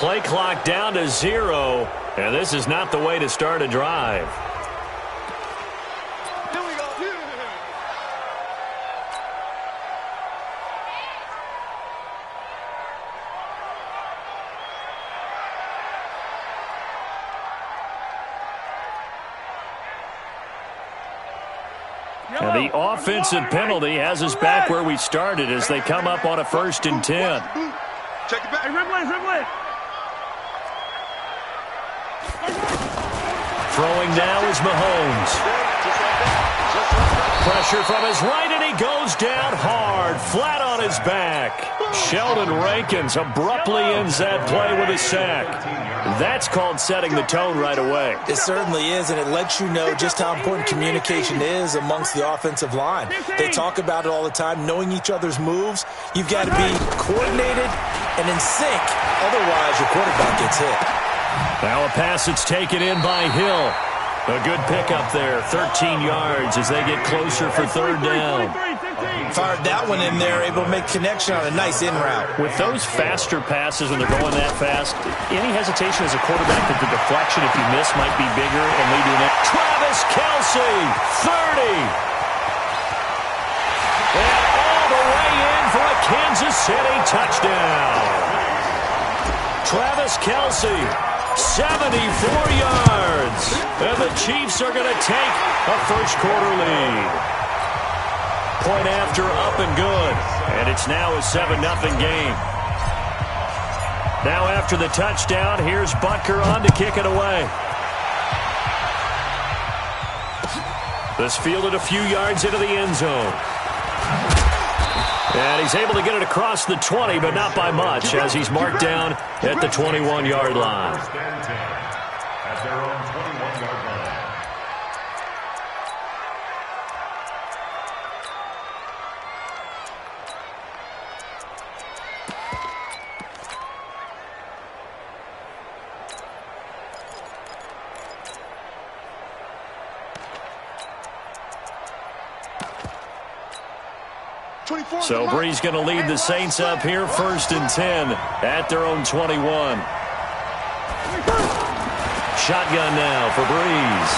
play clock down to 0, and this is not the way to start a drive. And the offensive penalty has us back where we started as they come up on a 1st and 10. Check it back. Hey, red. Throwing now is Mahomes. Pressure from his right, and he goes down hard, flat on his back. Sheldon Rankins abruptly ends that play with a sack. That's called setting the tone right away. It certainly is, and it lets you know just how important communication is amongst the offensive line. They talk about it all the time, knowing each other's moves. You've got to be coordinated and in sync. Otherwise, your quarterback gets hit. Now a pass that's taken in by Hill. A good pickup there, 13 yards as they get closer for 3rd down. Fired that one in there, able to make connection on a nice in route. With those faster passes when they're going that fast, any hesitation as a quarterback that the deflection, if you miss, might be bigger and lead to that. Travis Kelce, 30. And all the way in for a Kansas City touchdown. Travis Kelce, 74 yards. And the Chiefs are going to take a first-quarter lead. Point after, up and good. And it's now a 7-0 game. Now after the touchdown, here's Butker on to kick it away. This fielded a few yards into the end zone. And he's able to get it across the 20, but not by much, as he's marked down at the 21-yard line. At their own 21-yard line. So Bree's going to lead the Saints up here, 1st and 10 at their own 21. Shotgun now for Breeze.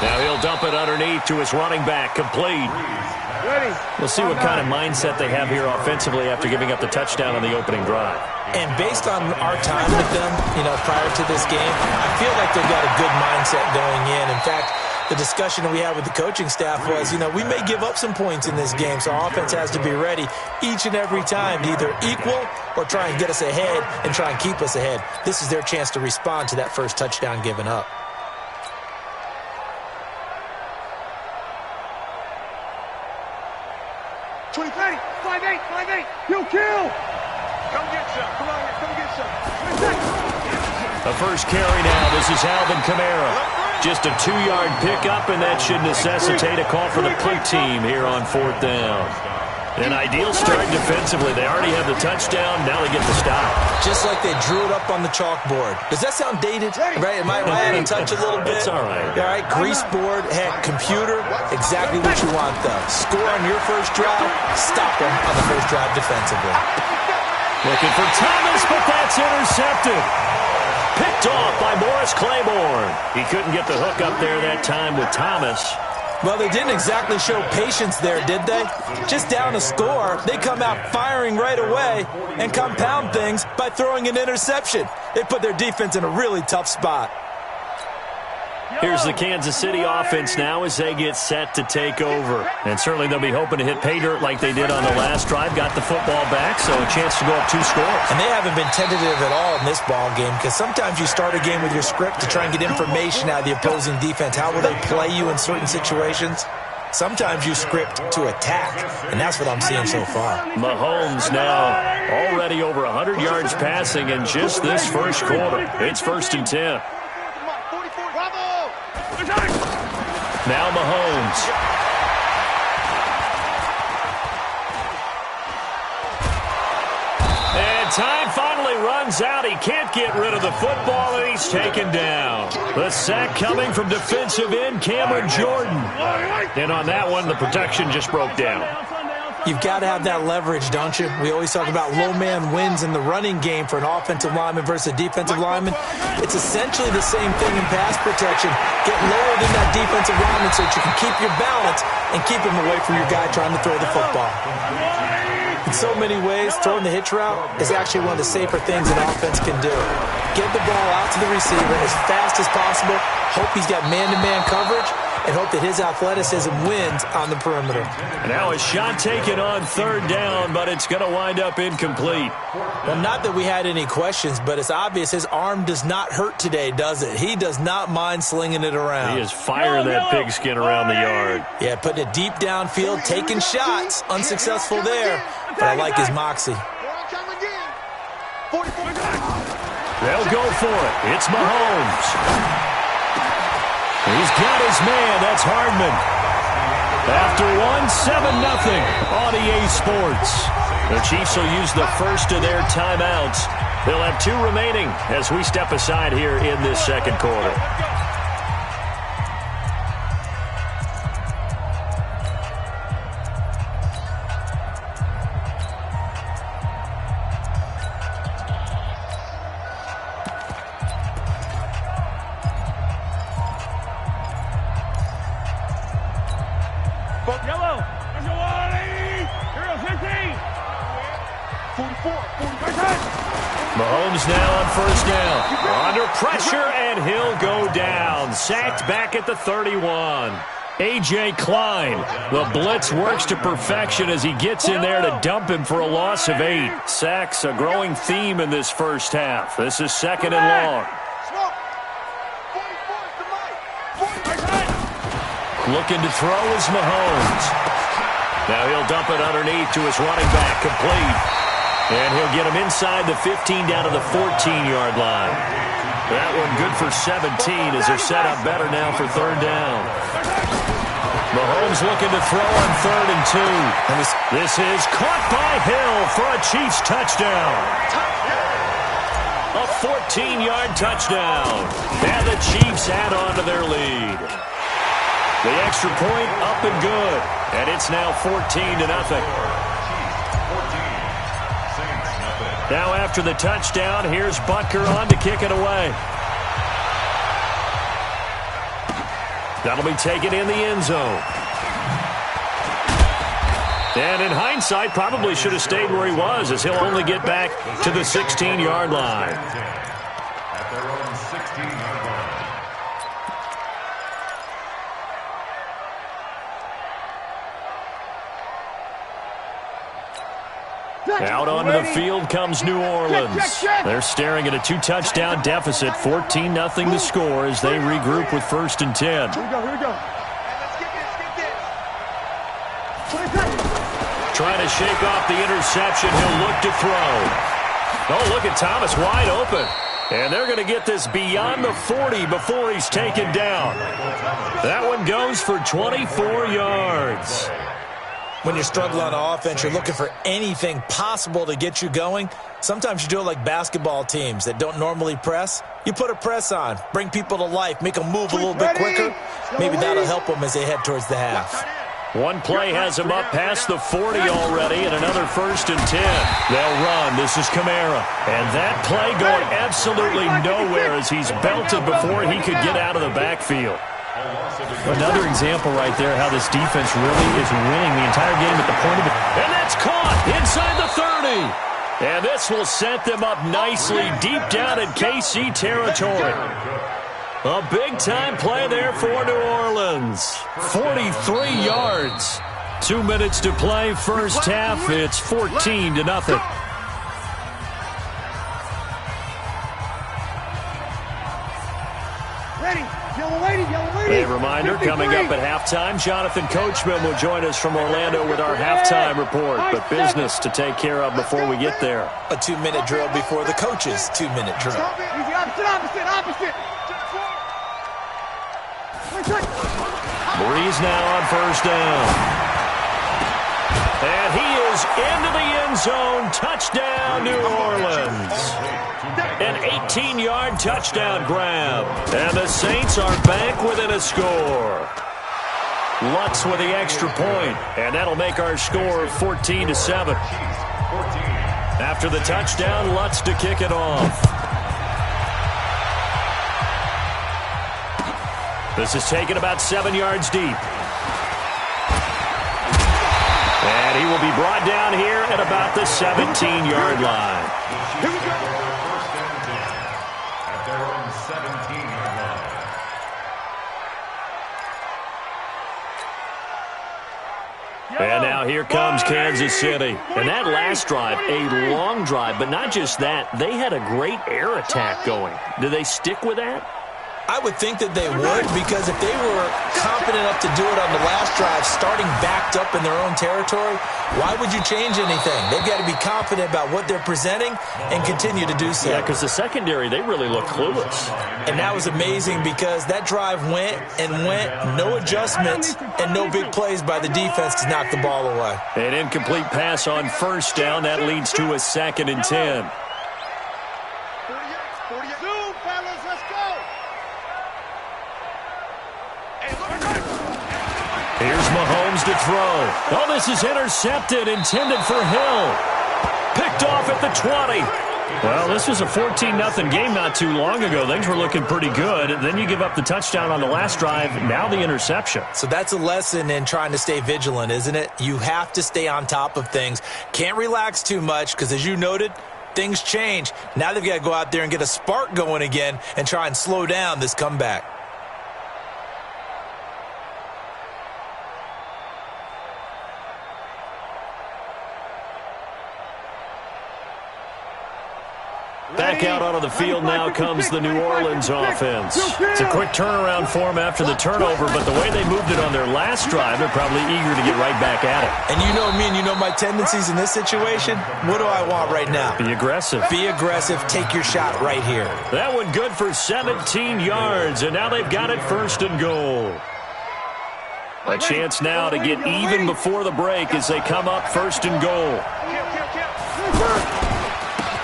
Now he'll dump it underneath to his running back, complete. We'll see what kind of mindset they have here offensively after giving up the touchdown on the opening drive. And based on our time with them, prior to this game, I feel like they've got a good mindset going in. In fact, the discussion that we had with the coaching staff was, we may give up some points in this game, so our offense has to be ready each and every time to either equal or try and get us ahead and try and keep us ahead. This is their chance to respond to that first touchdown given up. You kill! Come get some. Come on here. Come get some. The first carry now. This is Alvin Kamara. Just a 2-yard pickup, and that should necessitate a call for the punt team here on 4th down. An ideal start defensively. They already have the touchdown. Now they get the stop. Just like they drew it up on the chalkboard. Does that sound dated? Right? It might add a touch a little bit. It's all right. All right, grease board, heck, computer, exactly what you want, though. Score on your first drive, stop them on the first drive defensively. Looking for Thomas, but that's intercepted. Picked off by Morris Claiborne. He couldn't get the hook up there that time with Thomas. Well, they didn't exactly show patience there, did they? Just down a score, they come out firing right away and compound things by throwing an interception. They put their defense in a really tough spot. Here's the Kansas City offense now as they get set to take over. And certainly they'll be hoping to hit pay dirt like they did on the last drive. Got the football back, so a chance to go up 2 scores. And they haven't been tentative at all in this ball game because sometimes you start a game with your script to try and get information out of the opposing defense. How will they play you in certain situations? Sometimes you script to attack, and that's what I'm seeing so far. Mahomes now already over 100 yards passing in just this first quarter. It's 1st and 10. Now Mahomes. And time finally runs out. He can't get rid of the football, and he's taken down. The sack coming from defensive end Cameron Jordan. And on that one, the protection just broke down. You've got to have that leverage, don't you? We always talk about low man wins in the running game for an offensive lineman versus a defensive lineman. It's essentially the same thing in pass protection. Get lower than that defensive lineman so that you can keep your balance and keep him away from your guy trying to throw the football. In so many ways, throwing the hitch route is actually one of the safer things an offense can do. Get the ball out to the receiver as fast as possible, hope he's got man-to-man coverage, and hope that his athleticism wins on the perimeter. Now a shot taken on third down, but it's going to wind up incomplete. Well, not that we had any questions, but it's obvious his arm does not hurt today, does it? He does not mind slinging it around. He is firing that pigskin around the yard. Yeah, putting it deep downfield, taking shots. Unsuccessful there, but I like his moxie. They'll go for it. It's Mahomes. He's got his man. That's Hardman. After one, 7-0 on EA Sports. The Chiefs will use the first of their timeouts. They'll have 2 remaining as we step aside here in this second quarter. Mahomes now on first down. Under pressure, and he'll go down. Sacked back at the 31. A.J. Klein. The blitz works to perfection as he gets in there to dump him for a loss of 8. Sacks a growing theme in this first half. This is second and long. Looking to throw is Mahomes. Now he'll dump it underneath to his running back. Complete. And he'll get him inside the 15 down to the 14-yard line. That one good for 17 as they're set up better now for third down. Mahomes looking to throw on 3rd and 2. This is caught by Hill for a Chiefs touchdown. A 14-yard touchdown. And the Chiefs add on to their lead. The extra point up and good. And it's now 14-0. Now after the touchdown, here's Butker on to kick it away. That'll be taken in the end zone. And in hindsight, probably should have stayed where he was, as he'll only get back to the 16-yard line. At their own 16-yard line. Out onto the field comes New Orleans. They're staring at a 2-touchdown deficit, 14-0 to score as they regroup with 1st and 10. Here we go, here we go. Trying to shake off the interception. He'll look to throw. Oh, look at Thomas wide open. And they're going to get this beyond the 40 before he's taken down. That one goes for 24 yards. When you're struggling on offense, you're looking for anything possible to get you going. Sometimes you do it like basketball teams that don't normally press. You put a press on, bring people to life, make them move a little bit quicker. Maybe that'll help them as they head towards the half. One play has him up past the 40 already, and another 1st and 10. They'll run. This is Kamara. And that play going absolutely nowhere as he's belted before he could get out of the backfield. Another example right there how this defense really is winning the entire game at the point of it. And that's caught inside the 30. And this will set them up nicely deep down in KC territory. A big-time play there for New Orleans. 43 yards. 2 minutes to play first half. It's 14-0. A reminder, coming up at halftime, Jonathan Coachman will join us from Orlando with our halftime report. But business to take care of before we get there. A 2-minute drill before the coach's 2-minute drill. Opposite. Breeze now on first down. And he is into the end zone. Touchdown, New Orleans. An 18-yard touchdown grab. And the Saints are back within a score. Lutz with the extra point, and that'll make our score 14-7. After the touchdown, Lutz to kick it off. This is taken about 7 yards deep. And he will be brought down here at about the 17-yard line. Here we go. First and 10 at their own 17-yard line. And now here comes Kansas City. And that last drive, a long drive, but not just that, they had a great air attack going. Do they stick with that? I would think that they would, because if they were confident enough to do it on the last drive, starting backed up in their own territory, why would you change anything? They've got to be confident about what they're presenting and continue to do so. Yeah, because the secondary, they really look clueless. And that was amazing because that drive went and went, no adjustments, and no big plays by the defense to knock the ball away. An incomplete pass on first down. That leads to a 2nd and 10. 48. Zoom, fellas, let's go. Here's Mahomes to throw. Oh, this is intercepted, intended for Hill. Picked off at the 20. Well, this was a 14-0 game not too long ago. Things were looking pretty good. Then you give up the touchdown on the last drive. Now the interception. So that's a lesson in trying to stay vigilant, isn't it? You have to stay on top of things. Can't relax too much because, as you noted, things change. Now they've got to go out there and get a spark going again and try and slow down this comeback. Back out onto the field now comes the New Orleans offense. It's a quick turnaround for them after the turnover, but the way they moved it on their last drive, they're probably eager to get right back at it. And you know me and you know my tendencies in this situation. What do I want right now? Be aggressive. Be aggressive. Take your shot right here. That one good for 17 yards, and now they've got it 1st and goal. A chance now to get even before the break as they come up 1st and goal.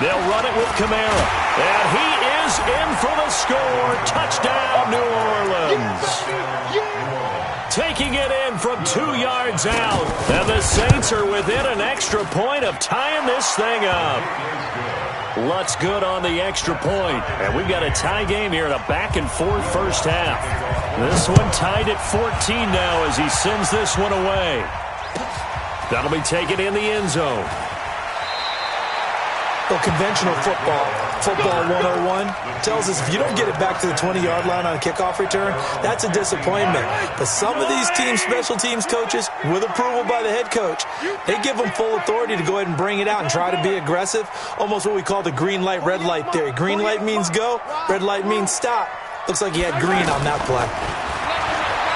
They'll run it with Kamara. And he is in for the score. Touchdown, New Orleans. Taking it in from 2 yards out. And the Saints are within an extra point of tying this thing up. Lutz good on the extra point. And we've got a tie game here in a back-and-forth first half. This one tied at 14 now as he sends this one away. That'll be taken in the end zone. Well, conventional football 101, tells us if you don't get it back to the 20-yard line on a kickoff return, that's a disappointment. But some of these teams, special teams coaches, with approval by the head coach, they give them full authority to go ahead and bring it out and try to be aggressive, almost what we call the green light, red light theory. Green light means go, red light means stop. Looks like he had green on that play.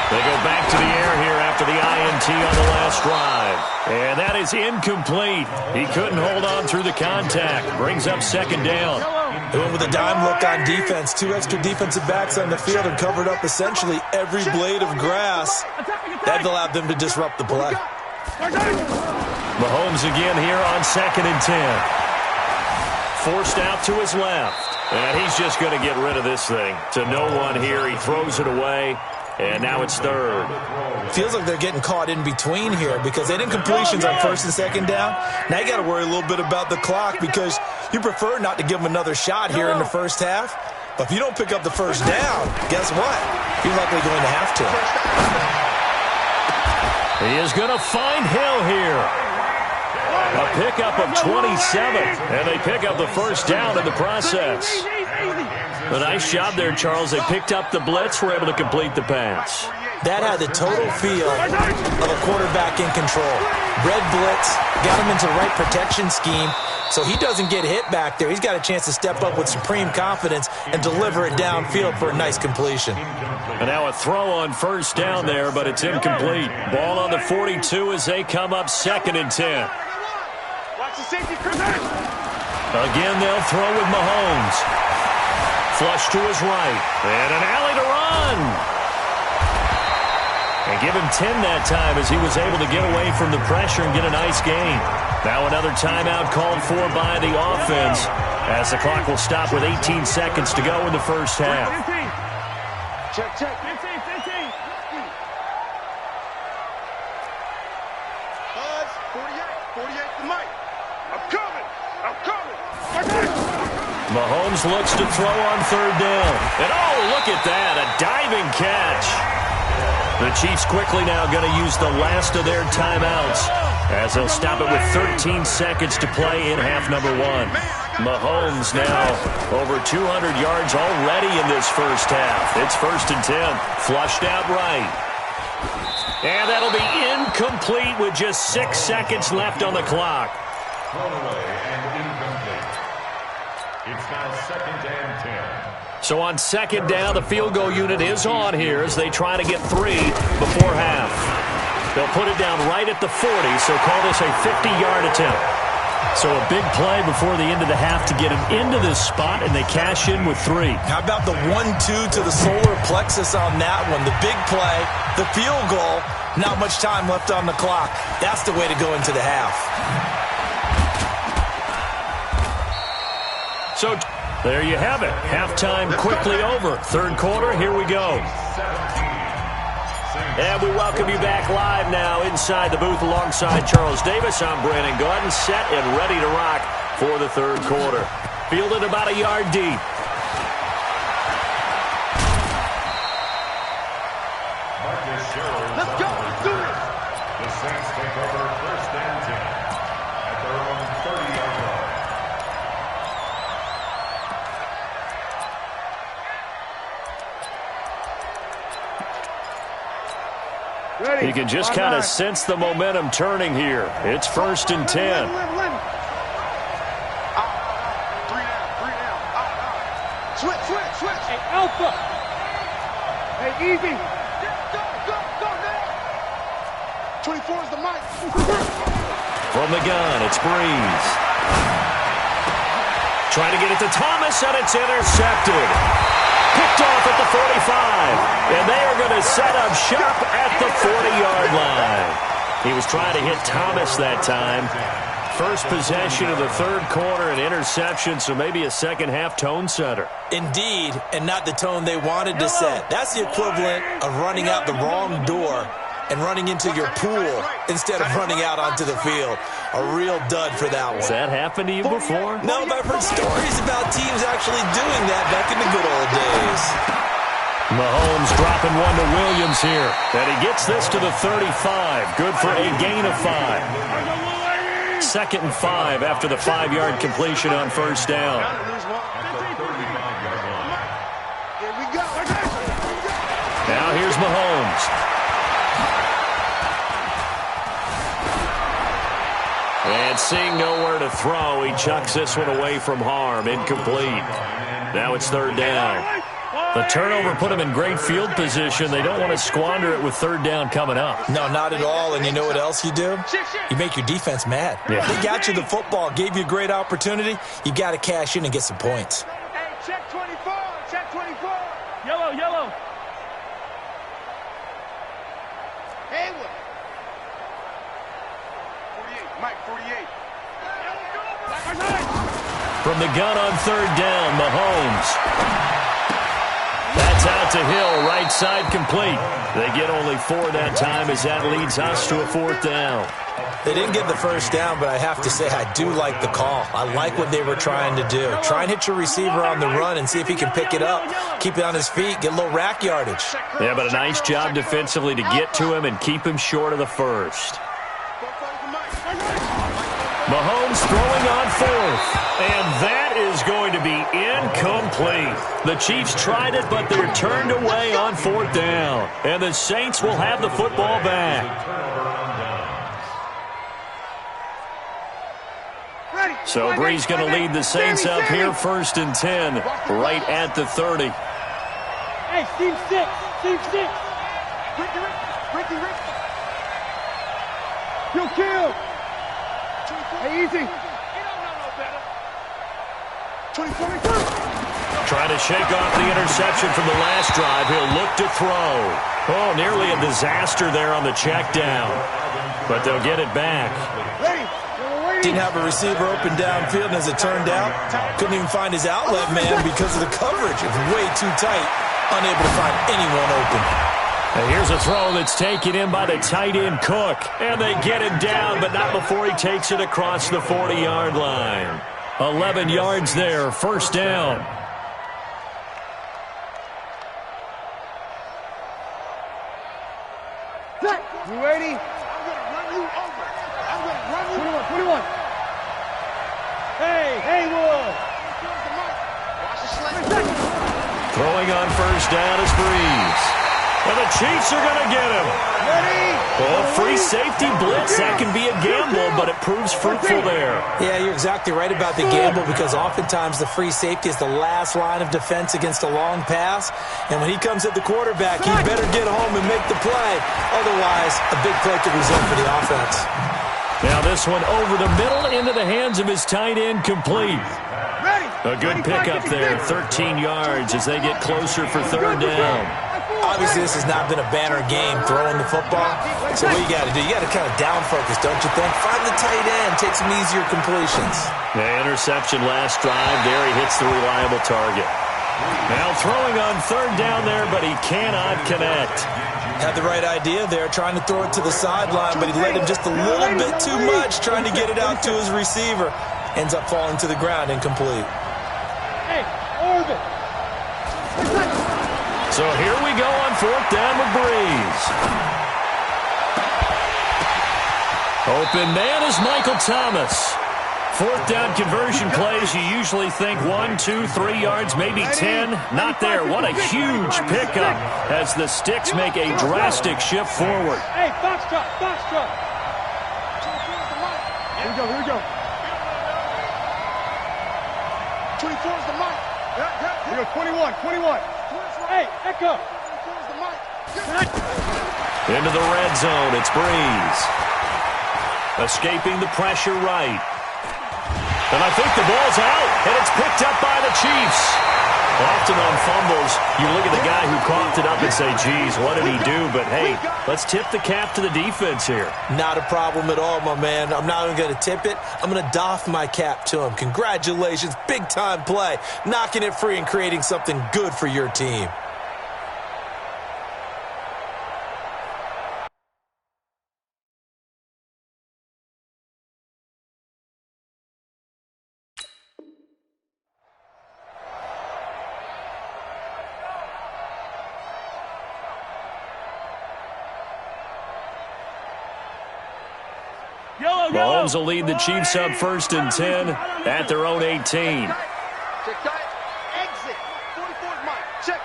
They go back to the air here after the INT on the last drive. And that is incomplete. He couldn't hold on through the contact. Brings up 2nd down. They went with a dime look on defense. 2 extra defensive backs on the field and covered up essentially every blade of grass. That allowed them to disrupt the play. Mahomes again here on 2nd and 10. Forced out to his left. And he's just going to get rid of this thing. To no one here. He throws it away. And now it's 3rd. Feels like they're getting caught in between here because they had incompletions on 1st and 2nd down. Now you got to worry a little bit about the clock because you prefer not to give them another shot here in the first half. But if you don't pick up the 1st down, guess what? You're likely going to have to. He is going to find Hill here. A pickup of 27. And they pick up the 1st down in the process. A nice job there, Charles. They picked up the blitz, were able to complete the pass. That had the total feel of a quarterback in control. Red blitz, got him into the right protection scheme, so he doesn't get hit back there. He's got a chance to step up with supreme confidence and deliver it downfield for a nice completion. And now a throw on 1st down there, but it's incomplete. Ball on the 42 as they come up 2nd and 10. Watch the safety, Chris. Again, they'll throw with Mahomes. Flush to his right. And an alley to run. And give him 10 that time as he was able to get away from the pressure and get a nice gain. Now another timeout called for by the offense as the clock will stop with 18 seconds to go in the first half. Check. 15. 48 to Mike. I'm coming. Mahomes looks to throw on third down. And oh, look at that, a diving catch. The Chiefs quickly now going to use the last of their timeouts as they'll stop it with 13 seconds to play in half number one. Mahomes now over 200 yards already in this first half. It's 1st and 10, flushed out right. And that'll be incomplete with just 6 seconds left on the clock. Thrown away and incomplete. It's now 2nd and 10. So on 2nd down, the field goal unit is on here as they try to get 3 before half. They'll put it down right at the 40, so call this a 50-yard attempt. So a big play before the end of the half to get them into this spot, and they cash in with 3. How about the 1-2 to the solar plexus on that one? The big play, the field goal, not much time left on the clock. That's the way to go into the half. So there you have it. Halftime quickly over. Third quarter, here we go. And we welcome you back live now inside the booth alongside Charles Davis. I'm Brandon Gaudin, set and ready to rock for the third quarter. Fielded about a yard deep. Let's go. Let's do this. The Saints take over 1st and 10 at their own 30-yard line. Ready. You can just kind of sense the momentum turning here. It's 1st and 10. 3 down. Switch. Hey, Alpha. Hey, easy. Go now. 24 is the mic. From the gun, it's Breeze. Trying to get it to Thomas, and it's intercepted. Picked off at the 45, and they are going to set up shop at the 40-yard line. He was trying to hit Thomas that time. First possession of the third quarter, an interception, so maybe a second-half tone setter. Indeed, and not the tone they wanted to set. That's the equivalent of running out the wrong door and running into your pool instead of running out onto the field. A real dud for that one. Has that happened to you before? No, but I've heard stories about teams actually doing that back in the good old days. Mahomes dropping one to Williams here. And he gets this to the 35. Good for a gain of 5. 2nd and 5 after the 5-yard completion on first down. Now here's Mahomes. And seeing nowhere to throw, he chucks this one away from harm. Incomplete. Now it's 3rd down. The turnover put them in great field position. They don't want to squander it with 3rd down coming up. No, not at all. And you know what else you do? You make your defense mad. Yeah. They got you the football, gave you a great opportunity. You got to cash in and get some points. Hey, check 24. Check 24. Yellow. Haywood. 48. Mike, 48. From the gun on 3rd down, Mahomes. That's out to Hill, right side complete. They get only 4 that time as that leads us to a 4th down. They didn't get the first down, but I have to say I do like the call. I like what they were trying to do. Try and hit your receiver on the run and see if he can pick it up. Keep it on his feet, get a little rack yardage. Yeah, but a nice job defensively to get to him and keep him short of the first. Mahomes throwing on 4th, and that is going to be incomplete. The Chiefs tried it, but they're turned away on 4th down, and the Saints will have the football back. So Bree's going to lead the Saints up here, 1st and 10, right at the 30. Hey, Steve 6. Ricky. You'll kill. Hey, easy. He don't know no better. 24. Trying to shake off the interception from the last drive. He'll look to throw. Oh, nearly a disaster there on the check down. But they'll get it back. Didn't have a receiver open downfield, and as it turned out, couldn't even find his outlet man because of the coverage. It was way too tight, unable to find anyone open. And here's a throw that's taken in by the tight end Cook. And they get him down, but not before he takes it across the 40-yard line. 11 yards there, first down. You ready? I'm going to run you over. I'm going to run you 21. Hey, Haywood. Watch the slant. Throwing on first down is Breeze. And the Chiefs are going to get him. Ready? Well, free safety blitz, that can be a gamble, but it proves fruitful there. Yeah, you're exactly right about the gamble because oftentimes the free safety is the last line of defense against a long pass. And when he comes at the quarterback, he better get home and make the play. Otherwise, a big play could result for the offense. Now this one over the middle into the hands of his tight end, complete. A good pickup there, 13 yards as they get closer for third down. Obviously, this has not been a banner game throwing the football. So what you got to do, you got to kind of down focus, don't you think? Find the tight end, take some easier completions. The interception last drive there. He hits the reliable target. Now throwing on third down there, but he cannot connect. Had the right idea there, trying to throw it to the sideline, but he let him just a little bit too much, trying to get it out to his receiver. Ends up falling to the ground, incomplete. Hey, orbit. So here we go on fourth down with Breeze. Open man is Michael Thomas. Fourth down conversion plays, you usually think 1, 2, 3 yards, maybe 10. Not there. What a huge pickup as the Sticks make a drastic shift forward. Hey, box truck, box truck. Here we go. 24 is the mic. Here we go, 21. Hey, Echo. Into the red zone, it's Breeze. Escaping the pressure right. And I think the ball's out, and it's picked up by the Chiefs. Often on fumbles, you look at the guy who coughed it up and say, geez, what did he do? But, hey, let's tip the cap to the defense here. Not a problem at all, my man. I'm not even going to tip it. I'm going to doff my cap to him. Congratulations, big-time play. Knocking it free and creating something good for your team. Mahomes will lead the Chiefs up 1st and 10 at their own 18. Check tight. Exit. 44's Mike. Check.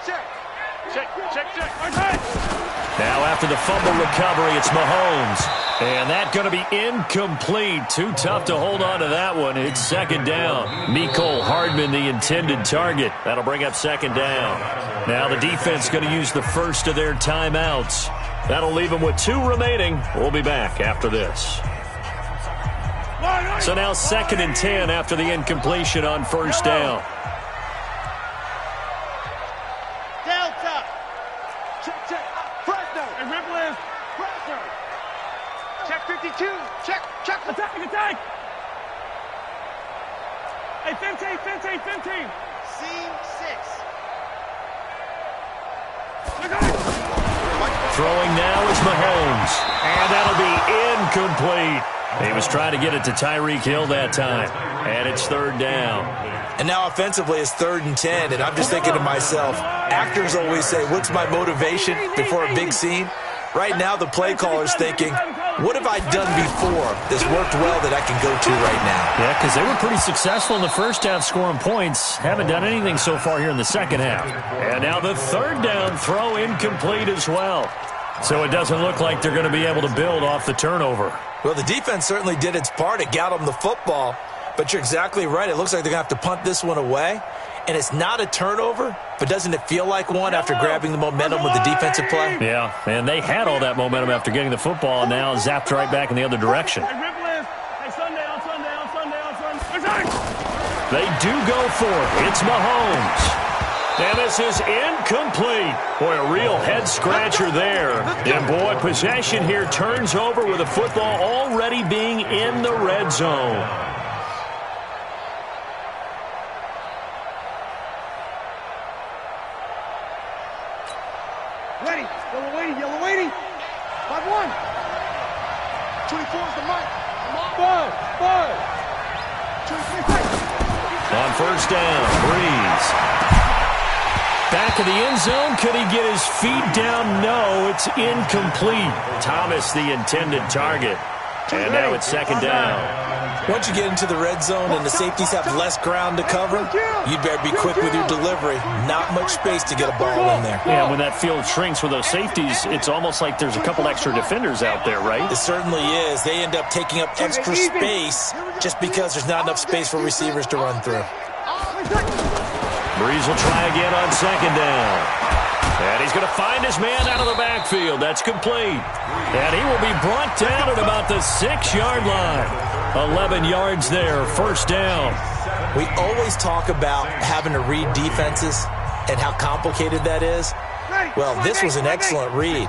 Now after the fumble recovery, it's Mahomes. And that's going to be incomplete. Too tough to hold on to that one. It's second down. Mecole Hardman, the intended target. That'll bring up second down. Now the defense going to use the first of their timeouts. That'll leave them with 2 remaining. We'll be back after this. So now 2nd and 10 after the incompletion on first down. Delta. Check. Fresno. And Ripple is Fresno. Check 52. Check. Attack. Hey, 15. C6. Throwing now is Mahomes. And that'll be incomplete. He was trying to get it to Tyreek Hill that time. And it's third down. And now offensively it's 3rd and 10. And I'm just thinking to myself, actors always say, what's my motivation before a big scene? Right now the play caller's thinking, what have I done before that's worked well that I can go to right now? Yeah, because they were pretty successful in the first half scoring points. Haven't done anything so far here in the second half. And now the third down throw incomplete as well. So it doesn't look like they're going to be able to build off the turnover. Well, the defense certainly did its part. It got them the football. But you're exactly right. It looks like they're going to have to punt this one away. And it's not a turnover, but doesn't it feel like one after grabbing the momentum with the defensive play? Yeah, and they had all that momentum after getting the football and now zapped right back in the other direction. They do go for it. It's Mahomes. And this is incomplete. Boy, a real head-scratcher there. And, boy, possession here turns over with the football already being in the red zone. Ready. Well, we're waiting, 24 is the mic. Five. 23. On first down, Breeze. Back of the end zone. Could he get his feet down? No, it's incomplete. Thomas, the intended target. And now it's second down. Once you get into the red zone and the safeties have less ground to cover, you'd better be quick with your delivery. Not much space to get a ball in there. Yeah, when that field shrinks with those safeties, it's almost like there's a couple extra defenders out there, right? It certainly is. They end up taking up extra space just because there's not enough space for receivers to run through. Breeze will try again on second down. And he's going to find his man out of the backfield. That's complete. And he will be brought down at about the 6-yard line. 11 yards there, first down. We always talk about having to read defenses and how complicated that is. Well, this was an excellent read.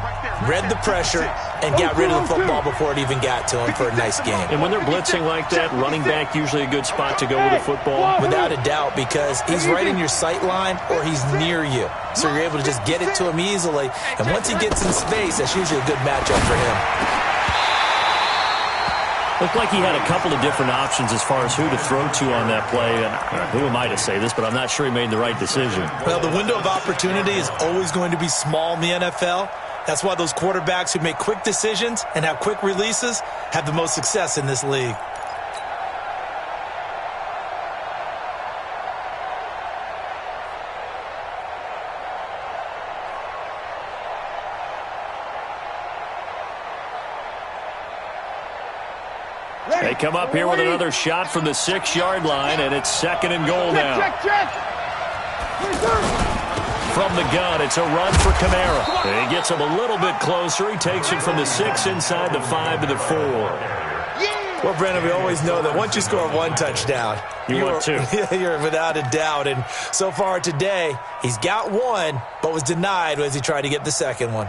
Read the pressure and got rid of the football before it even got to him for a nice game. And when they're blitzing like that, running back usually a good spot to go with the football? Without a doubt, because he's right in your sight line or he's near you. So you're able to just get it to him easily. And once he gets in space, that's usually a good matchup for him. Looked like he had a couple of different options as far as who to throw to on that play. Who am I to say this, but I'm not sure he made the right decision. Well, the window of opportunity is always going to be small in the NFL. That's why those quarterbacks who make quick decisions and have quick releases have the most success in this league. They come up here with another shot from the 6-yard line, and it's second and goal now. From the gun, it's a run for Kamara. He gets him a little bit closer. He takes it from the 6 inside the 5 to the 4. Well, Brandon, we always know that once you score one touchdown, you're without a doubt. And so far today, he's got one, but was denied as he tried to get the second one.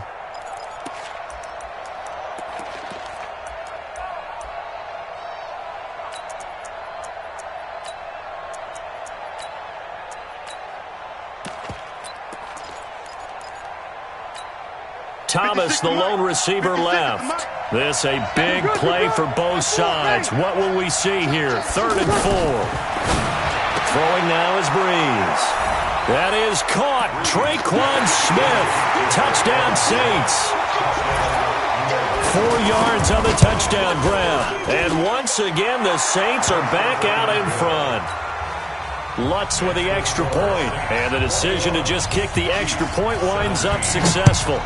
Thomas, the lone receiver, left. This a big play for both sides. What will we see here? Third and 4. Throwing now is Breeze. That is caught. Traquan Smith. Touchdown, Saints. 4 yards on the touchdown grab. And once again, the Saints are back out in front. Lutz with the extra point. And the decision to just kick the extra point winds up successful.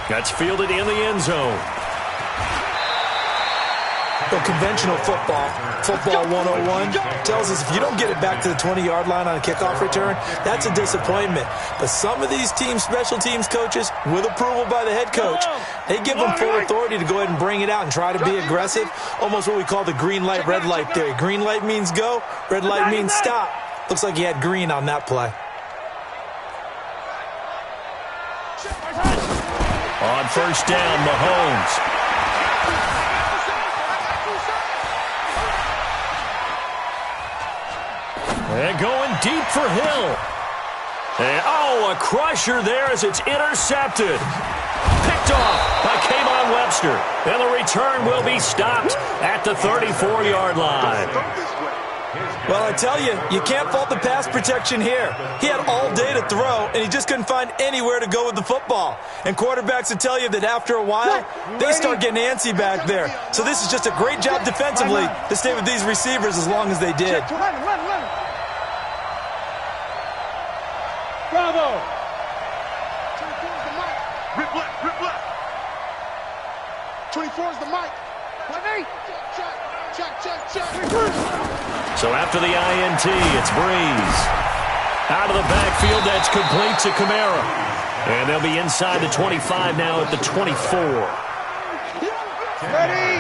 That's fielded in the end zone. Well, conventional football 101, tells us if you don't get it back to the 20-yard line on a kickoff return, that's a disappointment. But some of these special teams coaches, with approval by the head coach, they give them full authority to go ahead and bring it out and try to be aggressive, almost what we call the green light, red light theory. Green light means go, red light means stop. Looks like he had green on that play. On first down, Mahomes. And going deep for Hill. And, a crusher there as it's intercepted. Picked off by Kayvon Webster. And the return will be stopped at the 34-yard line. Well, I tell you, you can't fault the pass protection here. He had all day to throw, and he just couldn't find anywhere to go with the football. And quarterbacks will tell you that after a while, they start getting antsy back there. So this is just a great job defensively to stay with these receivers as long as they did. Bravo! 24 is the mic. Rip left. 24 is the mic. So after the INT, it's Breeze. Out of the backfield, that's complete to Kamara. And they'll be inside the 25 now at the 24.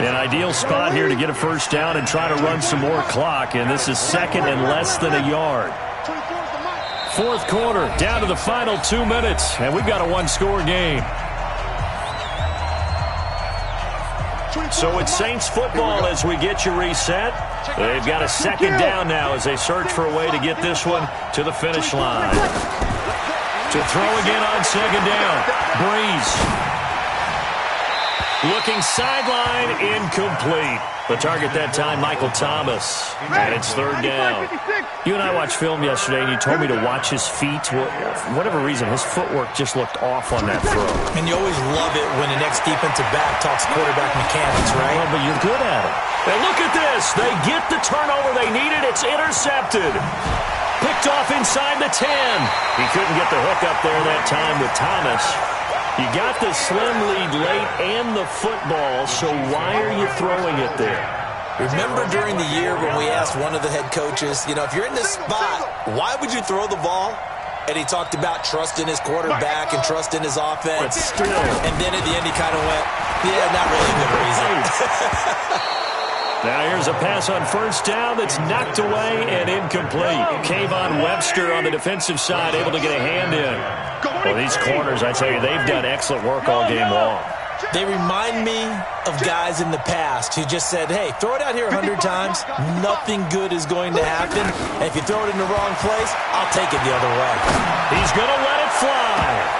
An ideal spot here to get a first down and try to run some more clock. And this is second and less than a yard. Fourth quarter, down to the final 2 minutes. And we've got a one-score game. So it's Saints football as we get you reset. They've got a second down now as they search for a way to get this one to the finish line. To throw again on second down. Breeze. Looking sideline, incomplete. The target that time, Michael Thomas. And it's third down. You and I watched film yesterday, and you told me to watch his feet. For whatever reason, his footwork just looked off on that throw. And you always love it when the next defensive back talks quarterback mechanics, right? Well, but you're good at it. And look at this. They get the turnover they needed. It's intercepted. Picked off inside the 10. He couldn't get the hook up there that time with Thomas. You got the slim lead late and the football, so why are you throwing it there? Remember during the year when we asked one of the head coaches, if you're in this spot, why would you throw the ball? And he talked about trust in his quarterback and trust in his offense. But still. And then at the end he kind of went, yeah, not really a good reason. Now here's a pass on first down that's knocked away and incomplete. Kayvon Webster on the defensive side able to get a hand in. Well, these corners, I tell you, they've done excellent work all game long. They remind me of guys in the past who just said, hey, throw it out here 100 times, nothing good is going to happen. And if you throw it in the wrong place, I'll take it the other way. He's going to let it fly.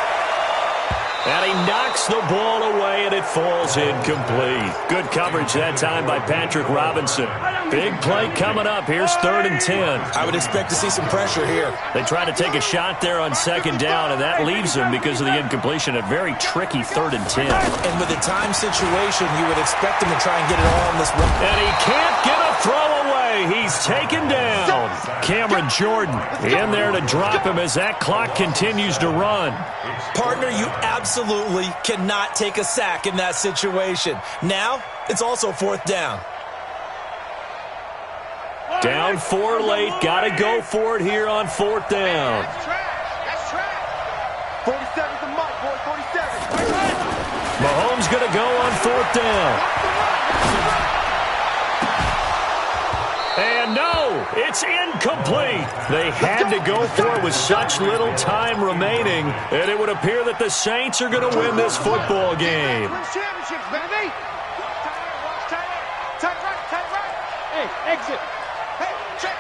And he knocks the ball away, and it falls incomplete. Good coverage that time by Patrick Robinson. Big play coming up. Here's 3rd and 10. I would expect to see some pressure here. They try to take a shot there on 2nd down, and that leaves them because of the incompletion. A very tricky 3rd and 10. And with a time situation, you would expect him to try and get it all on this one. And he can't get a throw away. He's taken down. Cameron Jordan in there to drop him as that clock continues to run. Partner, you absolutely cannot take a sack in that situation. Now, it's also 4th down. Down 4 late. Got to go for it here on 4th down. That's trash. 47's the mark, boy. 47. Mahomes going to go on 4th down. And no, it's incomplete. They had to go for it with such little time remaining, and it would appear that the Saints are going to win this football game. Win championships, baby. Tight right. Hey, exit. Hey, check.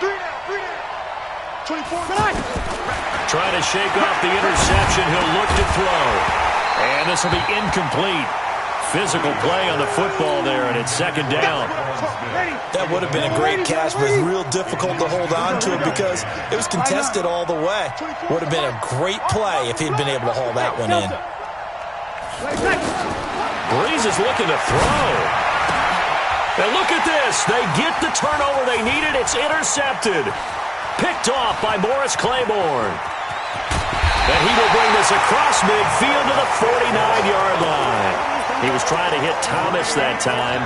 3 down. 24 tonight. Trying to shake off the interception. He'll look to throw. And this will be incomplete. Physical play on the football there, and it's 2nd down. That would have been a great catch, but real difficult to hold on to it because it was contested all the way. Would have been a great play if he'd been able to haul that one in. Breeze is looking to throw. And look at this. They get the turnover they needed. It's intercepted. Picked off by Morris Claiborne. And he will bring this across midfield to the 49-yard line. He was trying to hit Thomas that time.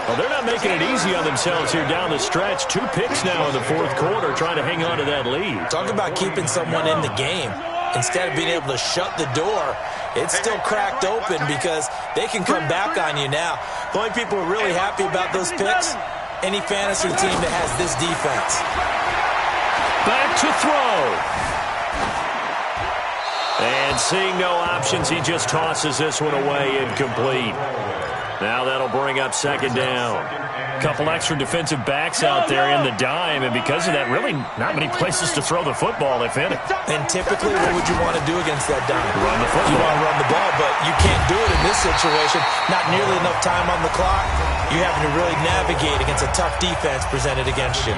Well, they're not making it easy on themselves here down the stretch. 2 picks now in the 4th quarter, trying to hang on to that lead. Talk about keeping someone in the game. Instead of being able to shut the door, it's still cracked open because they can come back on you now. The only people who are really happy about those picks, any fantasy team that has this defense. Back to throw. And seeing no options, he just tosses this one away, incomplete. Now that'll bring up 2nd down. A couple extra defensive backs out there in the dime, and because of that, really not many places to throw the football, if any. And typically, what would you want to do against that dime? Run the football. You want to run the ball, but you can't do it in this situation. Not nearly enough time on the clock. You're having to really navigate against a tough defense presented against you.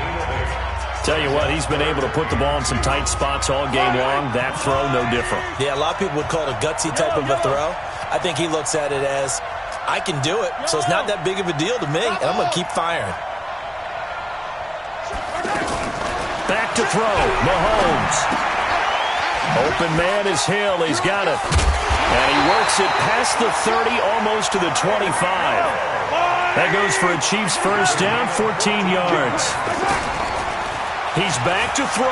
Tell you what, he's been able to put the ball in some tight spots all game long. That throw, no different. Yeah, a lot of people would call it a gutsy type of a throw. I think he looks at it as, I can do it, so it's not that big of a deal to me, and I'm going to keep firing. Back to throw, Mahomes. Open man is Hill. He's got it. And he works it past the 30, almost to the 25. That goes for a Chiefs first down, 14 yards. He's back to throw.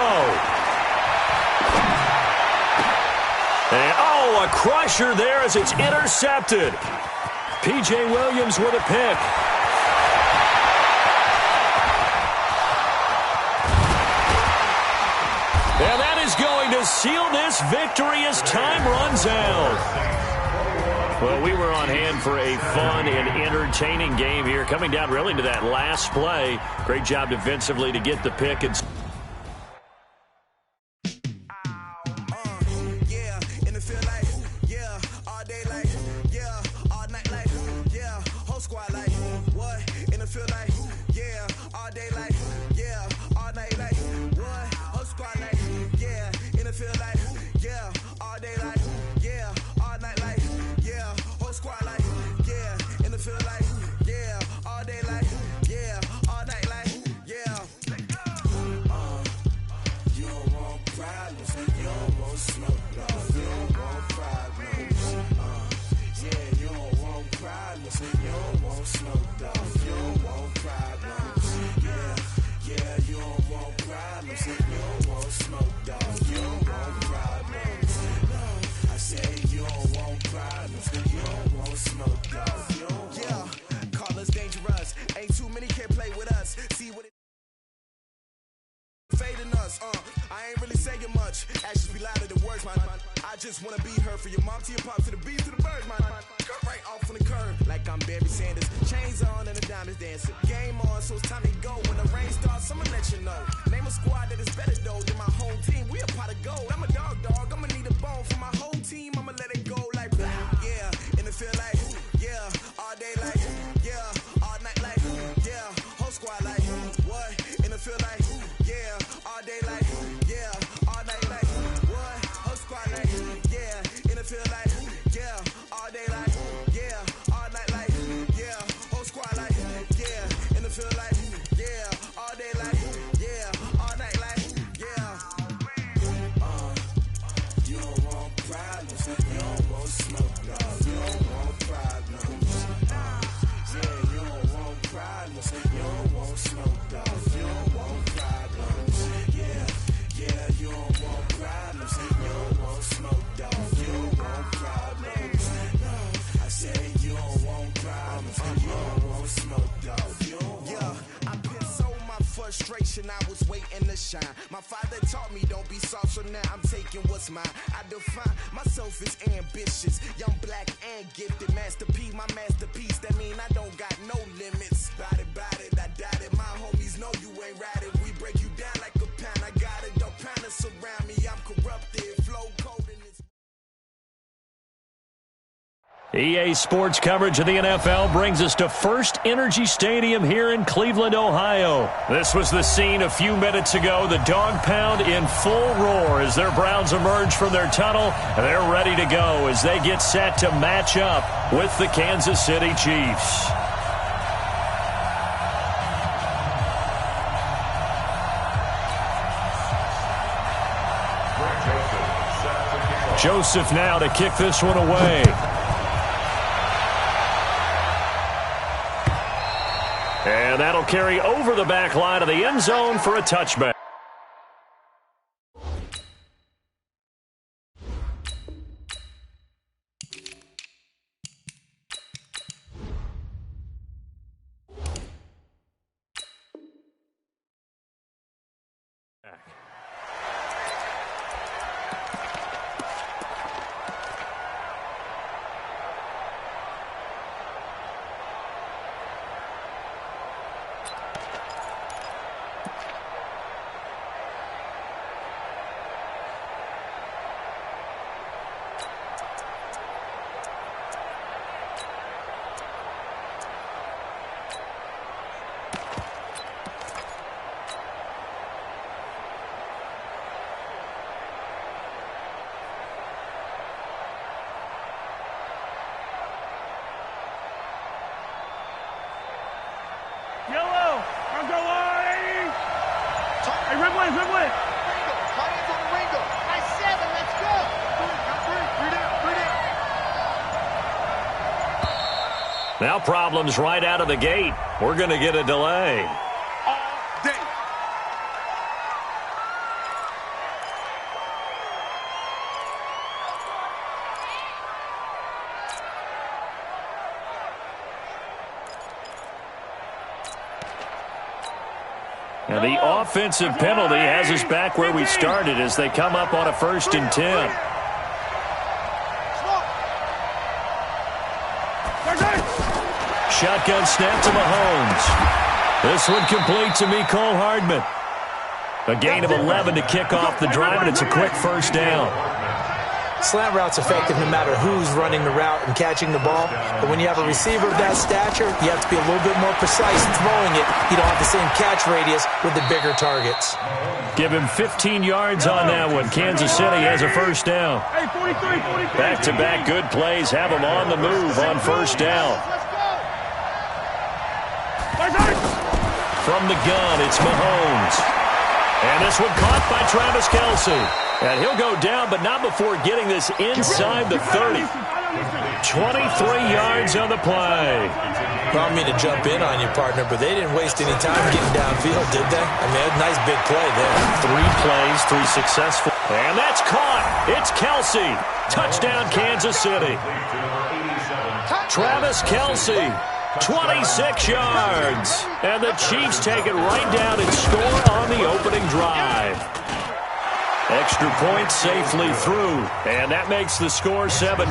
And, a crusher there as it's intercepted. P.J. Williams with a pick. And that is going to seal this victory as time runs out. Well, we were on hand for a fun and entertaining game here, coming down really to that last play. Great job defensively to get the pick and just wanna be heard for your mom to your pop to the beat to the bird, man. Cut right off on the curb, like I'm Barry Sanders. Chains on and the diamonds dancing. Game on, so it's time to go. When the rain starts, I'ma let you know. Name a squad that is better though than my whole team. We a pot of gold. I'm a dog. I'ma need a bone for my whole team. I'ma let it go like yeah. In the field like yeah. All day like yeah. All night like yeah. Whole squad like what? In the field like yeah. All day like yeah. All night like what? Whole squad like yeah. In the field like yeah. All day like yeah. All night like yeah. Whole squad like yeah. In the field like yeah. All day like yeah. All night like yeah. You don't want problems. You don't want smoke, dog. You don't want problems. Yeah, you don't want problems. You don't want smoke, dog. You don't want problems. Yeah, you don't want problems. You don't want smoke, dog. You don't want problems. No, I said you don't want problems. You don't want smoke, dog. You don't want. Yeah, I been so my frustration. I was waiting to shine. My father taught me don't be soft, so now I'm taking what's mine. I define myself as ambitious, young, black, and gifted. Master P, my masterpiece. That mean I don't got no limits. Bout it, I doubt it. My homies know you ain't ratted. We break you down like a pound. I got it, don't pound us around me. I'm corrupted, flow cold in this. EA Sports coverage of the NFL brings us to First Energy Stadium here in Cleveland, Ohio. This was the scene a few minutes ago. The dog pound in full roar as their Browns emerge from their tunnel. They're ready to go as they get set to match up with the Kansas City Chiefs. Joseph now to kick this one away. And that'll carry over the back line of the end zone for a touchback. Yellow, I'll go on, 80. Hey, red one. Hands on the Ringo. Nice 7, let's go. Three down. Now problems right out of the gate. We're going to get a delay. All day. And the offensive penalty has us back where we started as they come up on a 1st and 10. Shotgun snap to Mahomes. This one complete to Mecole Hardman. A gain of 11 to kick off the drive, and it's a quick 1st down. Slant route's effective no matter who's running the route and catching the ball. But when you have a receiver of that stature, you have to be a little bit more precise throwing it. You don't have the same catch radius with the bigger targets. Give him 15 yards on that one. Kansas City has a 1st down. Hey, 43. Back-to-back good plays have them on the move on 1st down. From the gun, it's Mahomes. And this one caught by Travis Kelce. And he'll go down, but not before getting this inside the 30. 23 yards on the play. Well, I mean to jump in on you, partner, but they didn't waste any time getting downfield, did they? I mean, a nice big play there. 3 plays, 3 successful. And that's caught. It's Kelce. Touchdown, Kansas City. Travis Kelce. 26 yards. And the Chiefs take it right down and score on the opening drive. Extra point safely through. And that makes the score 7-0.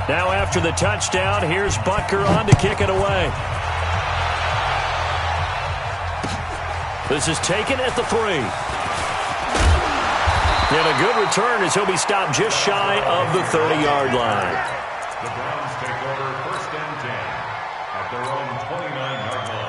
Now after the touchdown, here's Butker on to kick it away. This is taken at the 3. And a good return as he'll be stopped just shy of the 30-yard line. The Browns take over 1st and 10 at their own 29-yard line.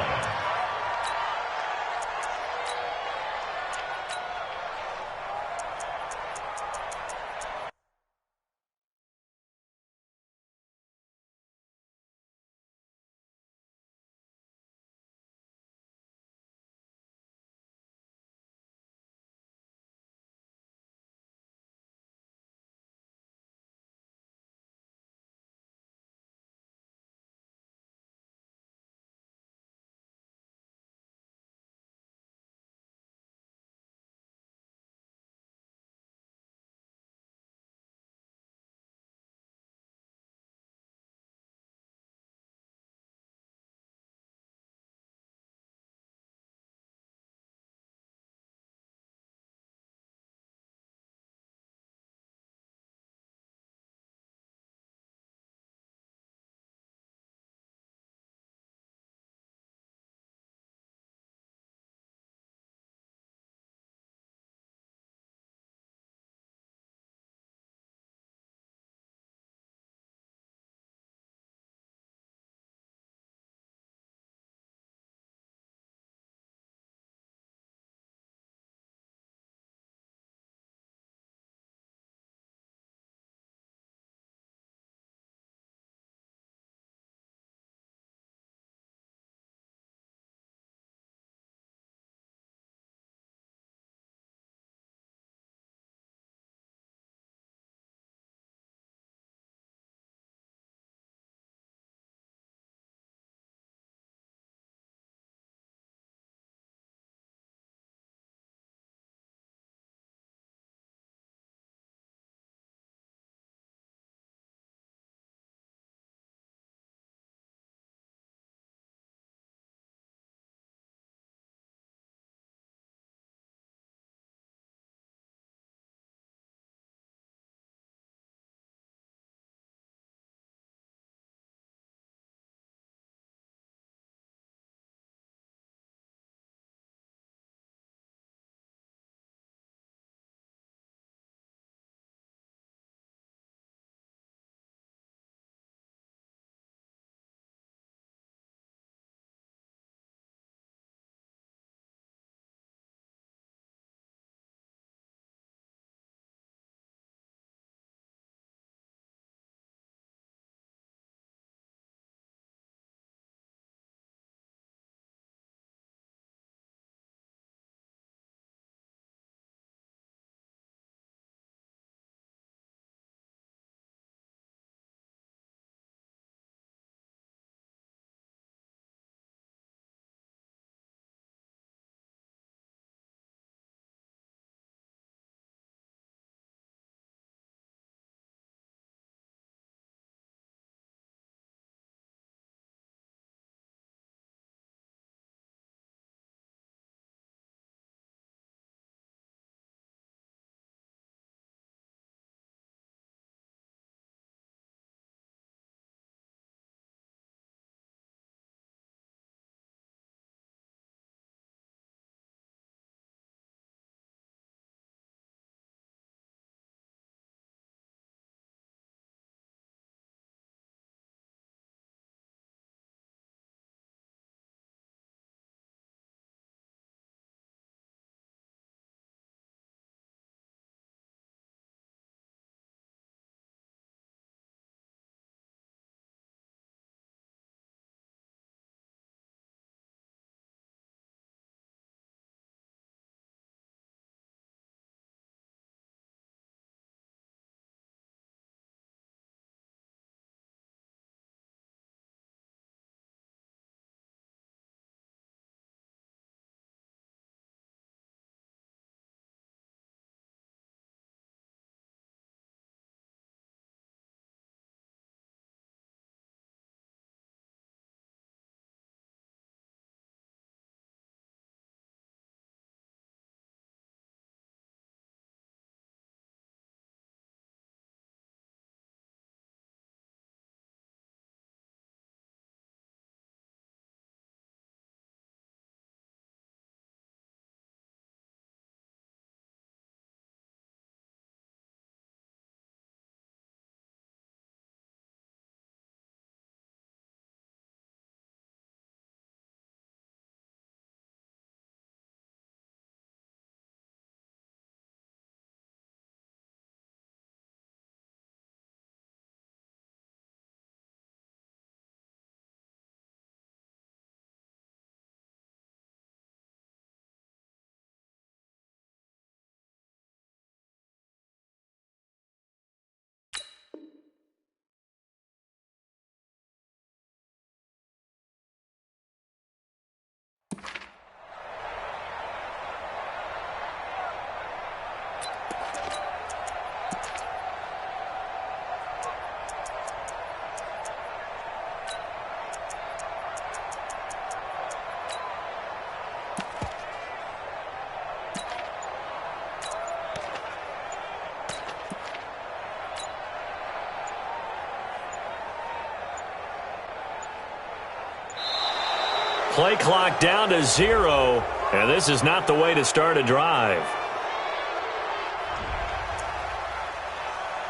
Play clock down to 0, and this is not the way to start a drive.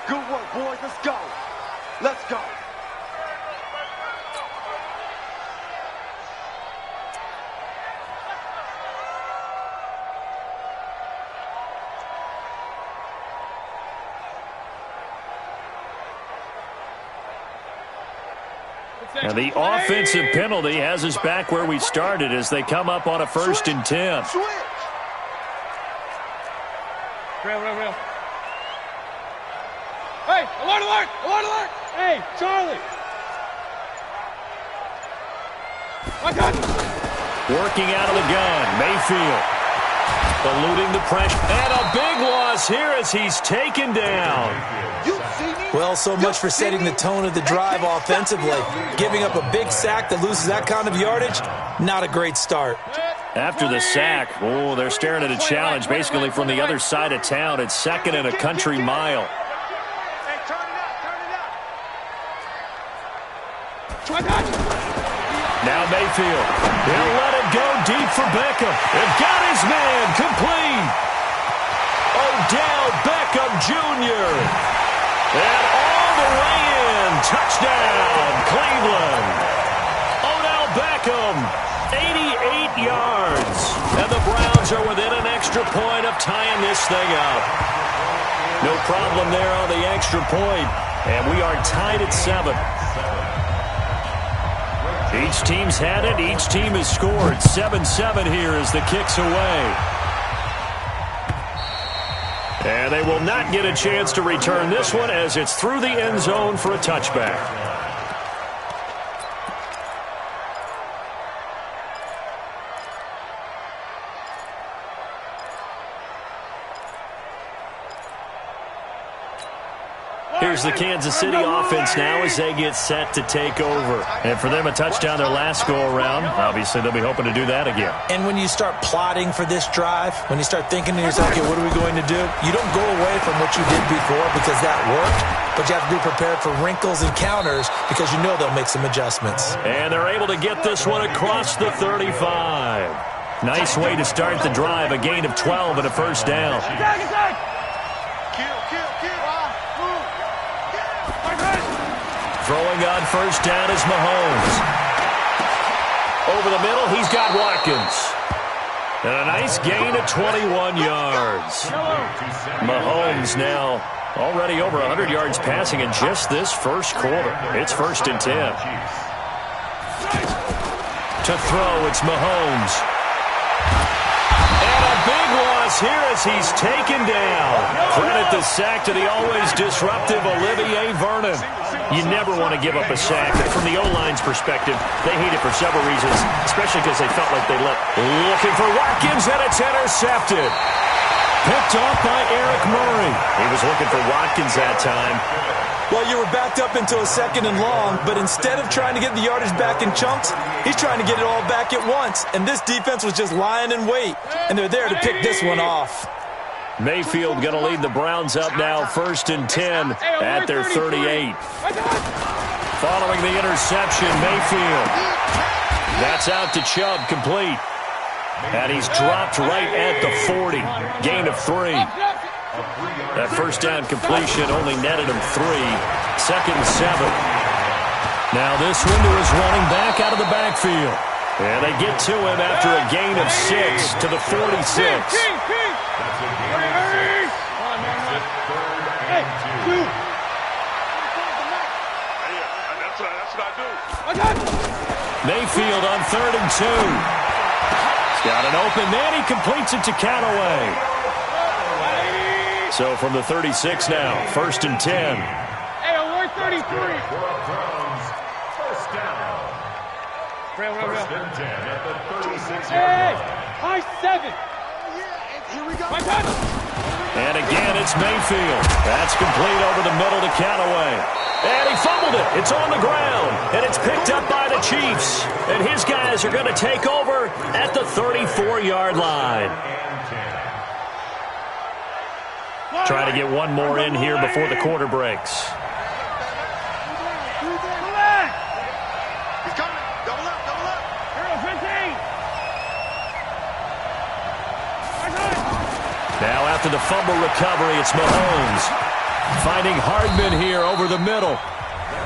Good work, boys. Let's go. Let's go. And the offensive penalty has us back where we started as they come up on a 1st and 10. Switch. Real. Hey, alert! Hey, Charlie. I got you. Working out of the gun, Mayfield. Eluding the pressure. And a big loss here as he's taken down. You see me? Well, so much for setting the tone of the drive offensively. Giving up a big sack that loses that kind of yardage, not a great start. After the sack, they're staring at a challenge basically from the other side of town. It's 2nd and a country mile. Hey, turn it up. I got you. Now Mayfield. He'll let it go deep for Beckham. And got his man complete. Odell Beckham Jr. And all the way in. Touchdown, Cleveland. Odell Beckham, 88 yards. And the Browns are within an extra point of tying this thing up. No problem there on the extra point. And we are tied at 7. Each team's had it. Each team has scored. 7-7 here as the kick's away. And they will not get a chance to return this one as it's through the end zone for a touchback. Here's the Kansas City offense now as they get set to take over. And for them, a touchdown their last go-around. Obviously, they'll be hoping to do that again. And when you start plotting for this drive, when you start thinking to yourself, okay, what are we going to do? You don't go away from what you did before because that worked, but you have to be prepared for wrinkles and counters because you know they'll make some adjustments. And they're able to get this one across the 35. Nice way to start the drive, a gain of 12 and a first down. Throwing on first down is Mahomes. Over the middle, he's got Watkins. And a nice gain of 21 yards. Mahomes now already over 100 yards passing in just this first quarter. It's 1st and 10. To throw, it's Mahomes. And a big loss here as he's taken down. Credit the sack to the always disruptive Olivier Vernon. You never want to give up a sack. And from the O-line's perspective, they hate it for several reasons, especially because they felt like they let. Looking for Watkins, and it's intercepted. Picked off by Eric Murray. He was looking for Watkins that time. Well, you were backed up into a 2nd and long, but instead of trying to get the yardage back in chunks, he's trying to get it all back at once. And this defense was just lying in wait, and they're there to pick this one off. Mayfield going to lead the Browns up now, 1st and 10 at their 38. Following the interception, Mayfield. That's out to Chubb, complete. And he's dropped right at the 40. Gain of 3. That first down completion only netted him 3. 2nd and 7. Now this window is running back out of the backfield. And they get to him after a gain of 6 to the 46. Mayfield on 3rd and 2. He's got an open man. He completes it to Callaway. So from the 36 now, 1st and 10. Hey, alert 33. First down. Real. First and 10 at the 36-yard Hey, line. high 7. Here we go. My God. And again, it's Mayfield. That's complete over the middle to Callaway. And he fumbled it. It's on the ground. And it's picked up by the Chiefs. And his guys are going to take over at the 34-yard line. Trying to get one more in here before the quarter breaks. He's coming. Double up. Now after the fumble recovery, it's Mahomes. Finding Hardman here over the middle.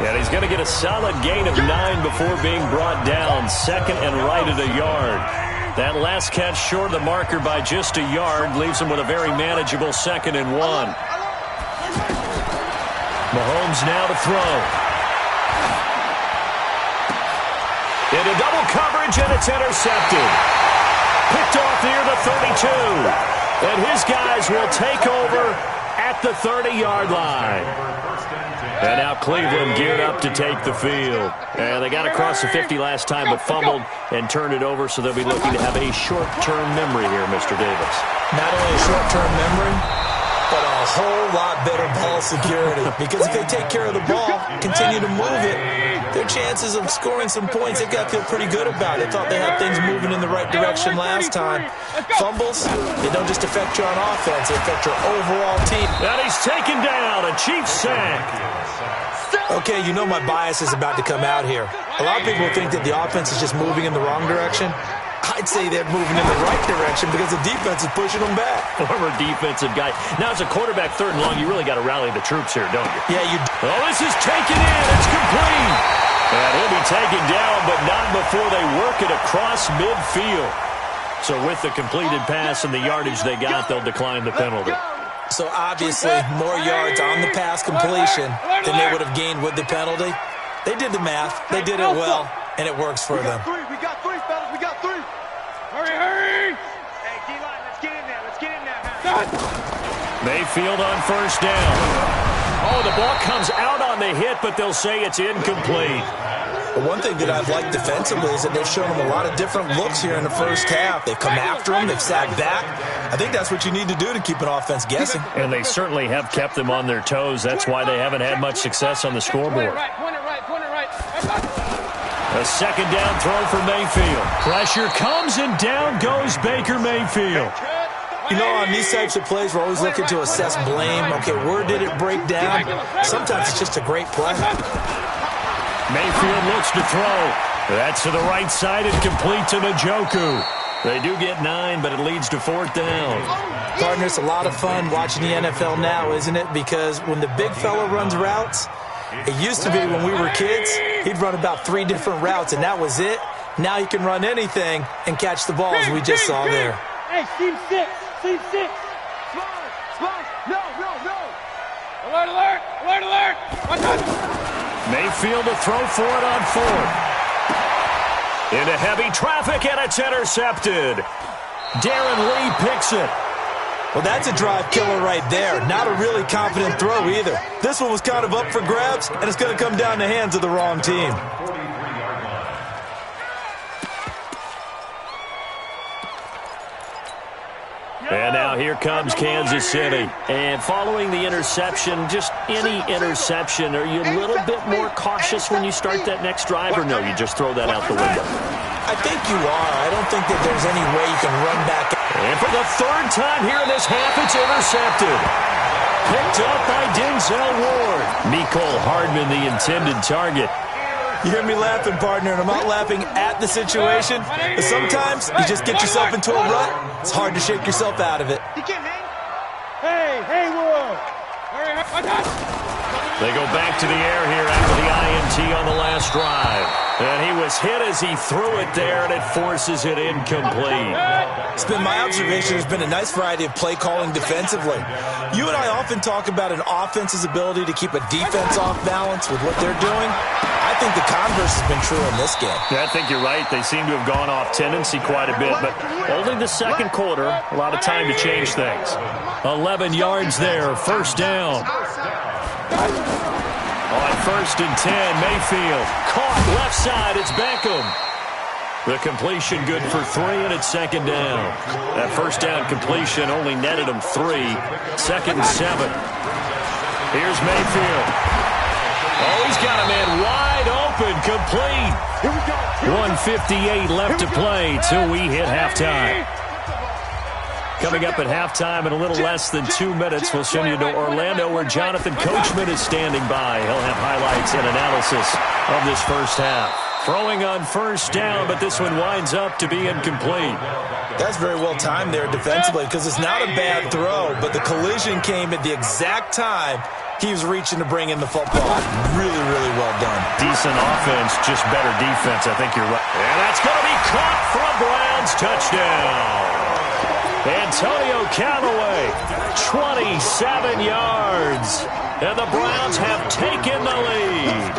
And he's going to get a solid gain of 9 before being brought down. Second and right at a yard. That last catch short of the marker by just a yard leaves him with a very manageable 2nd and 1. Mahomes now to throw. Into double coverage, and it's intercepted. Picked off near the 32. And his guys will take over at the 30-yard line. And now Cleveland geared up to take the field. And they got across the 50 last time, but fumbled and turned it over, so they'll be looking to have a short-term memory here, Mr. Davis. Not only a short-term memory, but a whole lot better ball security. Because if they take care of the ball, continue to move it, their chances of scoring some points, they've got to feel pretty good about it. They thought they had things moving in the right direction last time. Fumbles, they don't just affect you on offense, they affect your overall team. And he's taken down, a Chiefs sack. Okay, you know my bias is about to come out here. A lot of people think that the offense is just moving in the wrong direction. I'd say they're moving in the right direction because the defense is pushing them back. Former defensive guy. Now, as a quarterback, 3rd and long, you really got to rally the troops here, don't you? Yeah, you do. Oh, this is taken in. It's complete. And he'll be taken down, but not before they work it across midfield. So with the completed pass and the yardage they got, they'll decline the penalty. So obviously, more yards on the pass completion than they would have gained with the penalty. They did the math. They did it well, and it works for them. We got 3, fellas. We got 3. Hurry! Hey, D-line, let's get in there. Let's get in there, man. Mayfield on 1st down. Oh, the ball comes out on the hit, but they'll say it's incomplete. Well, one thing that I've liked defensively is that they've shown them a lot of different looks here in the first half. They've come after them. They've sagged back. I think that's what you need to do to keep an offense guessing. And they certainly have kept them on their toes. That's why they haven't had much success on the scoreboard. Point it right. A 2nd down throw for Mayfield. Pressure comes, and down goes Baker Mayfield. You know, on these types of plays, we're always looking to assess blame. Okay, where did it break down? Sometimes it's just a great play. Mayfield looks to throw. That's to the right side and complete to Njoku. They do get 9, but it leads to 4th down. Partner, it's a lot of fun watching the NFL now, isn't it? Because when the big fella runs routes, it used to be when we were kids, he'd run about 3 different routes, and that was it. Now he can run anything and catch the ball, as we just saw there. Hey, Team 6. Smalls. No. Alert. Watch out. Mayfield to throw for it on 4th. Into heavy traffic, and it's intercepted. Darren Lee picks it. Well, that's a drive killer right there. Not a really confident throw either. This one was kind of up for grabs, and it's going to come down the hands of the wrong team. And now here comes Kansas City. And following the interception, just any interception, are you a little bit more cautious when you start that next drive, or no, you just throw that out the window? I think you are. I don't think that there's any way you can run back. And for the 3rd time here in this half, it's intercepted. Picked up by Denzel Ward. Mecole Hardman, the intended target. You hear me laughing, partner, and I'm not laughing at the situation. But sometimes you just get yourself into a rut. It's hard to shake yourself out of it. He can't hang. Hey, Ward. Hurry, watch out. They go back to the air here after the INT on the last drive. And he was hit as he threw it there, and it forces it incomplete. It's been my observation there's been a nice variety of play calling defensively. You and I often talk about an offense's ability to keep a defense off balance with what they're doing. I think the converse has been true in this game. Yeah, I think you're right. They seem to have gone off tendency quite a bit, but only the 2nd quarter, a lot of time to change things. 11 yards there, 1st down. On 1st and 10, Mayfield caught left side. It's Beckham. The completion good for 3, and it's 2nd down. That 1st down completion only netted him 3. 2nd and 7. Here's Mayfield. Oh, he's got a man wide open, complete. 1:58 left to play till we hit halftime. Coming up at halftime in a little less than 2 minutes, we'll send you to Orlando where Jonathan Coachman is standing by. He'll have highlights and analysis of this first half. Throwing on first down, but this one winds up to be incomplete. That's very well timed there defensively because it's not a bad throw, but the collision came at the exact time he was reaching to bring in the football. Really, really well done. Decent offense, just better defense. I think you're right. And that's going to be caught for a Browns touchdown. Antonio Callaway, 27 yards. And the Browns have taken the lead.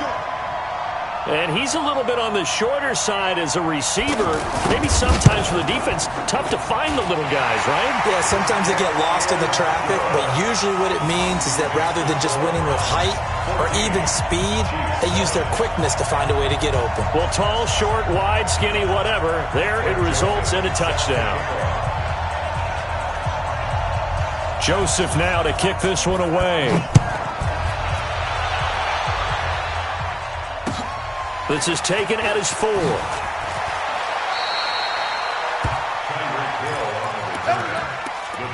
And he's a little bit on the shorter side as a receiver. Maybe sometimes for the defense, tough to find the little guys, right? Yeah, sometimes they get lost in the traffic, but usually what it means is that rather than just winning with height or even speed, they use their quickness to find a way to get open. Well, tall, short, wide, skinny, whatever, there it results in a touchdown. Joseph now to kick this one away. This is taken at his 4. The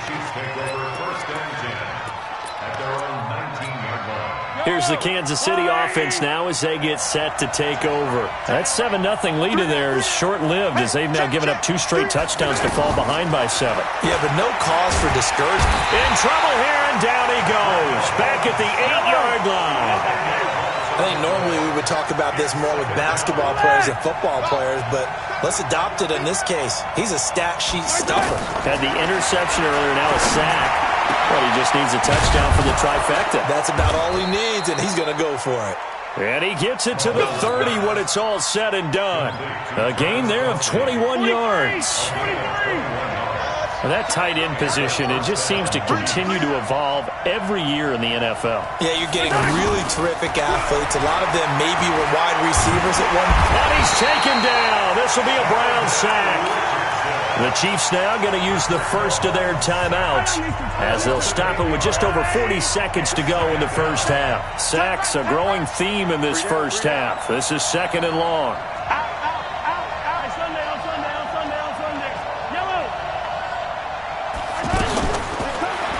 Chiefs take over first and 10 at their own 19-yard line. Here's the Kansas City offense now as they get set to take over. That 7-0 lead of theirs short-lived as they've now given up 2 straight touchdowns to fall behind by 7. Yeah, but no cause for discouragement. In trouble here, and down he goes. Back at the 8-yard line. I think normally we would talk about this more with basketball players and football players, but let's adopt it in this case. He's a stat sheet stuffer. Had the interception earlier, now a sack. Well, he just needs a touchdown for the trifecta. That's about all he needs, and he's going to go for it. And he gets it to the 30 when it's all said and done. A gain there of 21 yards. That tight end position, it just seems to continue to evolve every year in the NFL. Yeah, you're getting really terrific athletes. A lot of them maybe were wide receivers at one point. And he's taken down. This will be a Brown sack. The Chiefs now going to use the first of their timeouts as they'll stop it with just over 40 seconds to go in the first half. Sacks a growing theme in this first half. This is 2nd and long.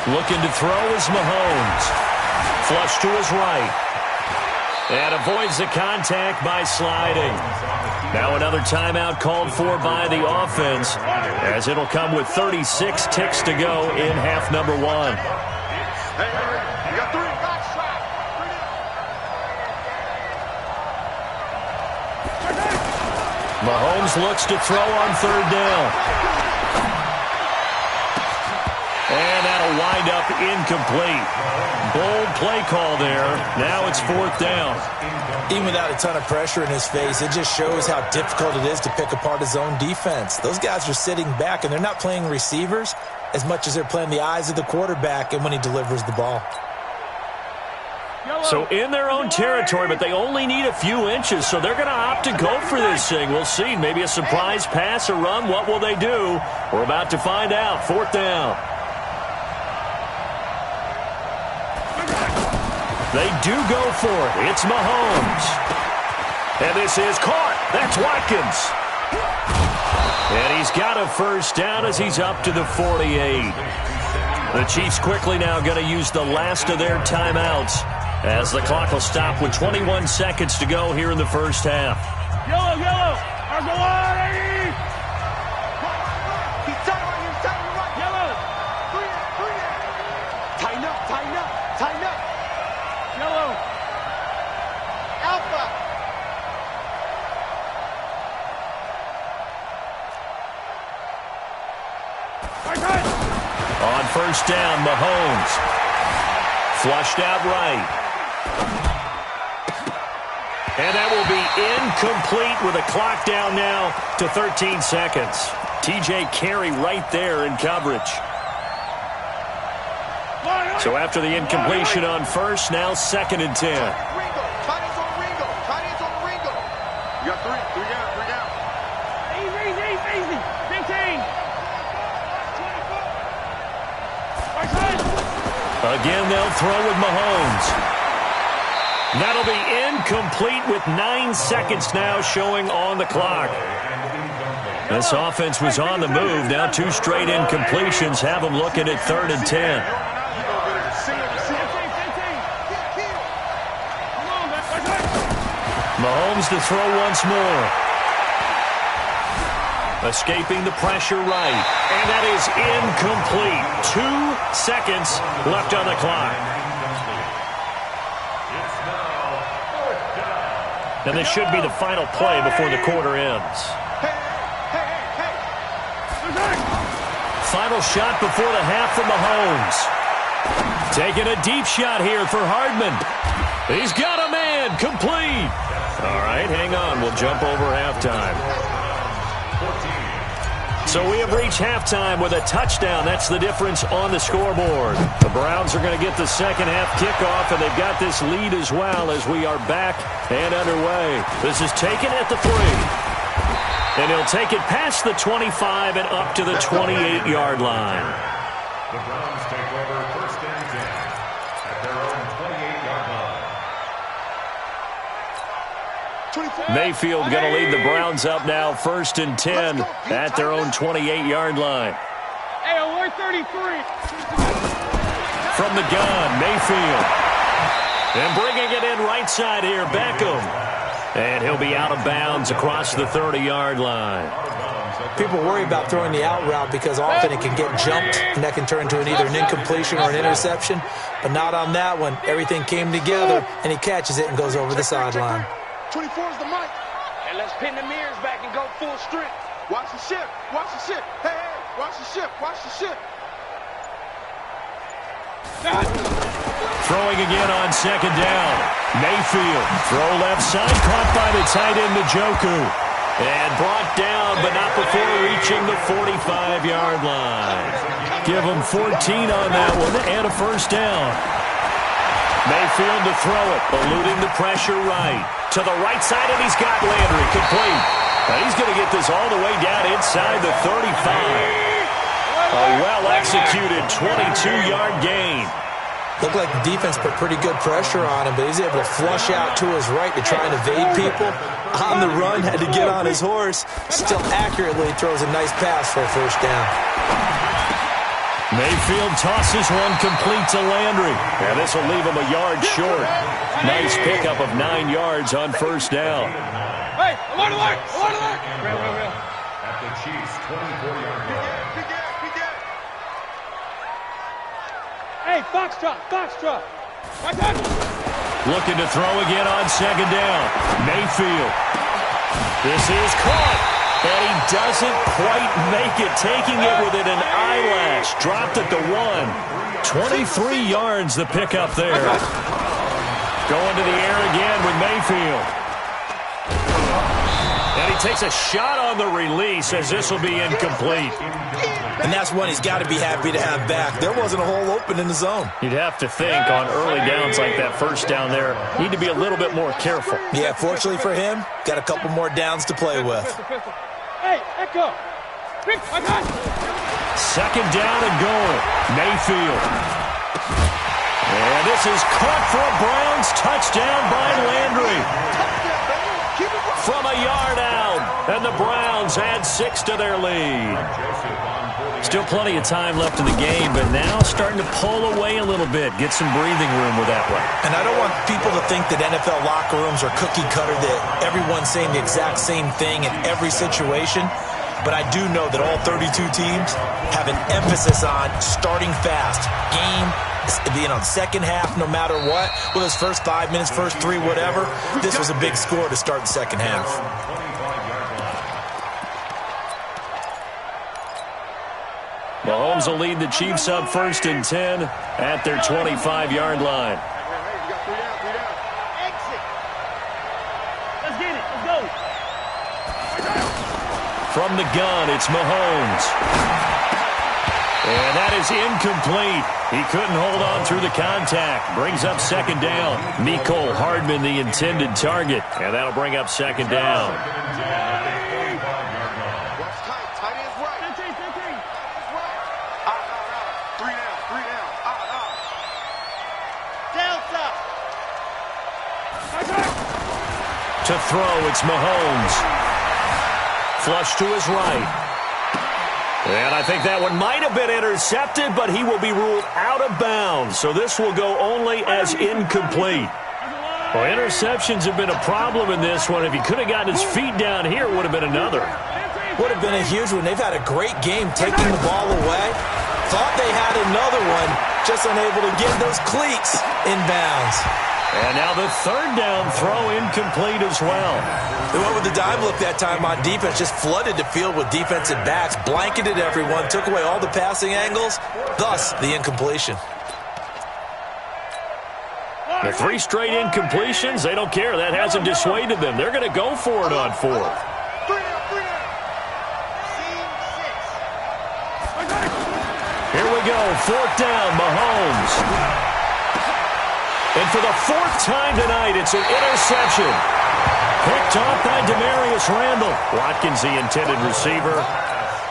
Looking to throw is Mahomes. Flush to his right. And avoids the contact by sliding. Now another timeout called for by the offense as it'll come with 36 ticks to go in half number 1. You got 3. Mahomes looks to throw on 3rd down. And that'll wind up incomplete. Bold play call there. Now it's 4th down. Even without a ton of pressure in his face, it just shows how difficult it is to pick apart his own defense. Those guys are sitting back, and they're not playing receivers as much as they're playing the eyes of the quarterback and when he delivers the ball. So in their own territory, but they only need a few inches, so they're going to opt to go for this thing. We'll see. Maybe a surprise pass or run. What will they do? We're about to find out. 4th down. They do go for it. It's Mahomes. And this is caught. That's Watkins. And he's got a first down as he's up to the 48. The Chiefs quickly now going to use the last of their timeouts as the clock will stop with 21 seconds to go here in the first half. Yellow, yellow. Argolari. He's right. Yellow. 3. Tighten up, tighten up, tighten up. Yellow. Alpha. On first down, Mahomes. Flushed out right. And that will be incomplete with a clock down now to 13 seconds. TJ Carey right there in coverage. So after the incompletion on first, now 2nd and 10. Ringo. Tight ends on Ringo. Tight ends on Ringo. You got 3. 3 down. Easy. 15. Again, they'll throw with Mahomes. That'll be incomplete with 9 seconds now showing on the clock. This offense was on the move. Now 2 straight incompletions have them looking at 3rd and 10. Mahomes to throw once more. Escaping the pressure right. And that is incomplete. 2 seconds left on the clock. And this should be the final play before the quarter ends. Final shot before the half from Mahomes. Taking a deep shot here for Hardman. He's got a man. Complete. All right, hang on. We'll jump over halftime. So we have reached halftime with a touchdown. That's the difference on the scoreboard. The Browns are going to get the second half kickoff, and they've got this lead as well as we are back and underway. This is taken at the 3. And he'll take it past the 25 and up to the 28-yard line. The Browns take over first and 10 at their own 28-yard line. Mayfield going to lead the Browns up now, first and 10 at their own 28-yard line. Hey, we're 33. From the gun, Mayfield. And bringing it in right side here, Beckham. And he'll be out of bounds across the 30-yard line. People worry about throwing the out route because often it can get jumped, and that can turn into either an incompletion or an interception. But not on that one. Everything came together, and he catches it and goes over the sideline. 24 is the mic. And let's pin the mirrors back and go full strength. Watch the ship. Watch the ship. Hey, hey, watch the ship. Watch the ship. Throwing again on second down. Mayfield. Throw left side. Caught by the tight end, Njoku. And brought down, but not before reaching the 45-yard line. Give him 14 on that one and a first down. Mayfield to throw it, eluding the pressure right. To the right side, and he's got Landry complete. And he's going to get this all the way down inside the 35. A well-executed 22-yard gain. Looked like the defense put pretty good pressure on him, but he's able to flush out to his right to try and evade people. On the run, had to get on his horse. Still accurately throws a nice pass for a first down. Mayfield tosses one complete to Landry. And this will leave him a yard short. Nice pickup of 9 yards on first down. Hey, alert, alert, alert, alert. Real. At the Chiefs' 24-yard line. Hey, Foxtrot. Right there. Looking to throw again on second down. Mayfield. This is caught. And he doesn't quite make it, taking it within an eyelash. Dropped it to 1. 23 yards the pickup there. Going to the air again with Mayfield. And he takes a shot on the release as this will be incomplete. And that's one he's got to be happy to have back. There wasn't a hole open in the zone. You'd have to think on early downs like that first down there, need to be a little bit more careful. Yeah, fortunately for him, got a couple more downs to play with. Hey, Echo. Second down and goal. Mayfield. And this is caught for a Browns touchdown by Landry. From a yard out. And the Browns add 6 to their lead. Still plenty of time left in the game, but now starting to pull away a little bit. Get some breathing room with that one. And I don't want people to think that NFL locker rooms are cookie cutter, that everyone's saying the exact same thing in every situation. But I do know that all 32 teams have an emphasis on starting fast. Game, second half, no matter what. Whether it's first 5 minutes, first 3, whatever. This was a big score to start the second half. Mahomes will lead the Chiefs up first and 10 at their 25-yard line. Let's get it. Let's go. From the gun, it's Mahomes. And that is incomplete. He couldn't hold on through the contact. Brings up second down. Mecole Hardman, the intended target. And that'll bring up second down. To throw, it's Mahomes. Flush to his right. And I think that one might have been intercepted, but he will be ruled out of bounds. So this will go only as incomplete. Well, interceptions have been a problem in this one. If he could have gotten his feet down here, it would have been another. Would have been a huge one. They've had a great game taking the ball away. Thought they had another one, just unable to get those cleats in bounds. And now the third down throw incomplete as well. They went with the dime look that time on defense, just flooded the field with defensive backs, blanketed everyone, took away all the passing angles, thus the incompletion. The 3 straight incompletions, they don't care. That hasn't dissuaded them. They're going to go for it on 4th. Here we go, 4th down, Mahomes. And for the 4th time tonight, it's an interception. Picked off by Demarius Randall. Watkins, the intended receiver.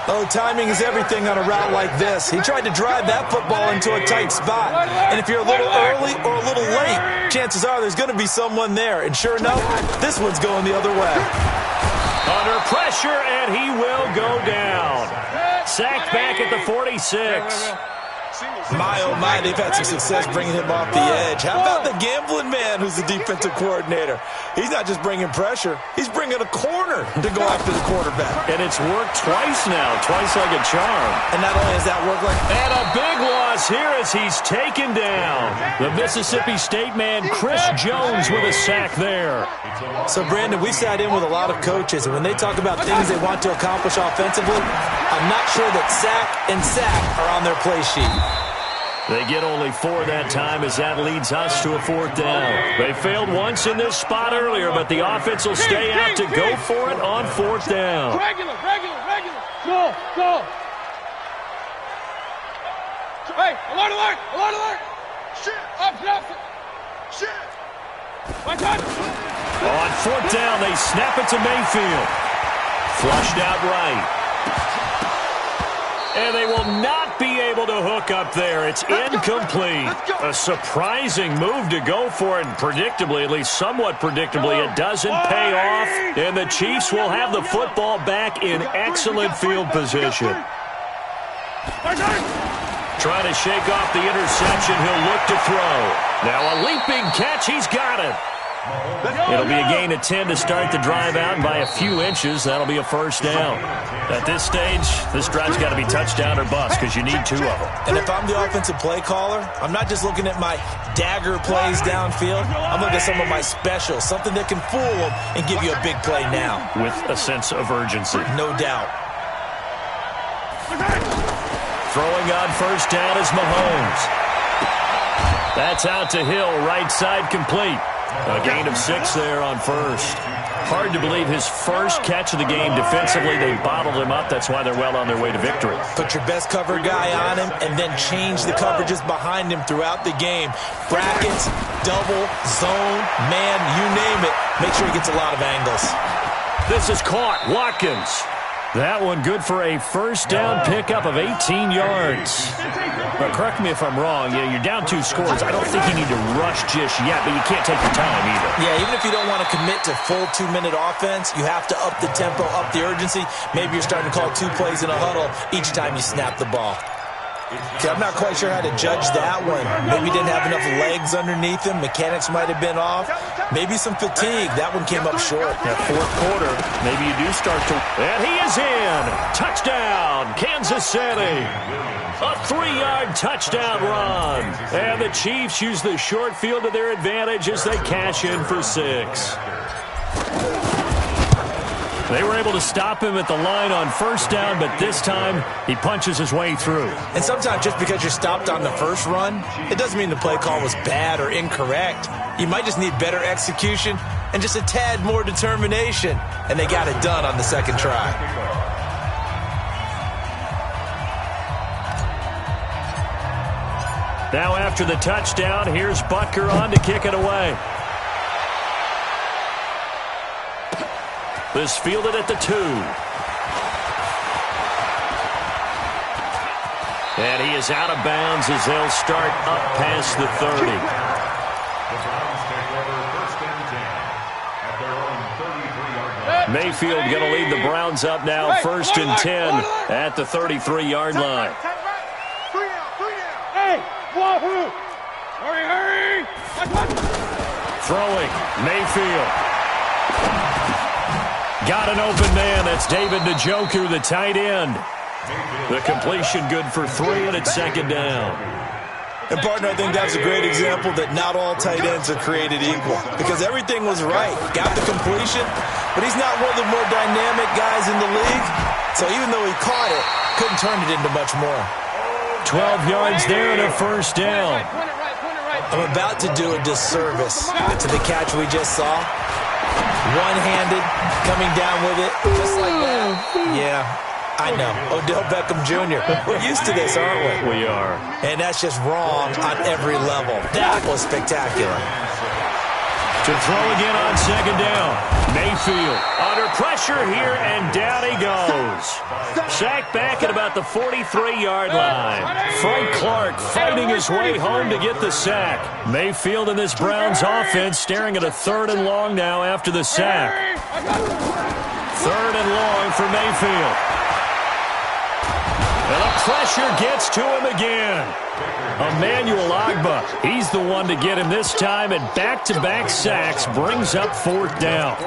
Oh, timing is everything on a route like this. He tried to drive that football into a tight spot. And if you're a little early or a little late, chances are there's going to be someone there. And sure enough, this one's going the other way. Under pressure, and he will go down. Sacked back at the 46. My, oh, my, they've had some success bringing him off the edge. How about the gambling man who's the defensive coordinator? He's not just bringing pressure. He's bringing a corner to go after the quarterback. And it's worked twice now, twice like a charm. And not only has that worked like... And a big loss here as he's taken down. The Mississippi State man, Chris Jones, with a sack there. So, Brandon, we sat in with a lot of coaches, and when they talk about things they want to accomplish offensively, I'm not sure that sack and sack are on their play sheet. They get only 4 that time as that leads us to a 4th down. They failed once in this spot earlier, but the offense will stay out to go for it on 4th down. Regular. Go. Hey, alert. Shit. Up. Shit. On 4th down, they snap it to Mayfield. Flushed out right. And they will not be able to hook up there. It's incomplete. A surprising move to go for it. And predictably, at least somewhat predictably, it doesn't pay off. And the Chiefs will have the football back in excellent field position. Trying to shake off the interception. He'll look to throw. Now a leaping catch. He's got it. It'll be a gain of 10 to start the drive out, and by a few inches, that'll be a 1st down. At this stage, this drive's got to be touchdown or bust because you need 2 of them. And if I'm the offensive play caller, I'm not just looking at my dagger plays downfield. I'm looking at some of my specials, something that can fool them and give you a big play now. With a sense of urgency. No doubt. Throwing on 1st down is Mahomes. That's out to Hill, right side complete. A gain of 6 there on 1st. Hard to believe his first catch of the game defensively. They bottled him up. That's why they're well on their way to victory. Put your best cover guy on him and then change the coverages behind him throughout the game. Brackets, double, zone, man, you name it. Make sure he gets a lot of angles. This is caught. Watkins. That one good for a 1st down pickup of 18 yards. But correct me if I'm wrong. You're down 2 scores. I don't think you need to rush just yet, but you can't take your time either. Yeah, even if you don't want to commit to full 2-minute offense, you have to up the tempo, up the urgency. Maybe you're starting to call 2 plays in a huddle each time you snap the ball. Okay, I'm not quite sure how to judge that one. Maybe he didn't have enough legs underneath him. Mechanics might have been off. Maybe some fatigue. That one came up short. That 4th quarter, maybe you do start to... And he is in! Touchdown, Kansas City! A 3-yard touchdown run. And the Chiefs use the short field to their advantage as they cash in for 6. They were able to stop him at the line on 1st down, but this time he punches his way through. And sometimes just because you're stopped on the first run, it doesn't mean the play call was bad or incorrect. You might just need better execution and just a tad more determination. And they got it done on the 2nd try. Now after the touchdown, here's Butker on to kick it away. This fielded at the 2. And he is out of bounds as they'll start up past the 30. Mayfield going to lead the Browns up now, 1st and 10 at the 33-yard line. Hey, Wahoo! Hurry! Throwing, Mayfield. Got an open man. That's David Njoku, the tight end. The completion good for 3, and it's second down. And, partner, I think that's a great example that not all tight ends are created equal because everything was right. Got the completion, but he's not one of the more dynamic guys in the league. So even though he caught it, couldn't turn it into much more. 12 yards there and a first down. I'm about to do a disservice to the catch we just saw. One-handed, coming down with it, just like that. Yeah, I know. Odell Beckham Jr. We're used to this, aren't we? We are. And that's just wrong on every level. That was spectacular. To throw again on second down. Mayfield under pressure here, and down he goes. Sacked back at about the 43-yard line. Frank Clark fighting his way home to get the sack. Mayfield in this Browns offense staring at a 3rd and long now after the sack. 3rd and long for Mayfield. And the pressure gets to him again. Emmanuel Ogbah, he's the one to get him this time, and back-to-back sacks brings up 4th down.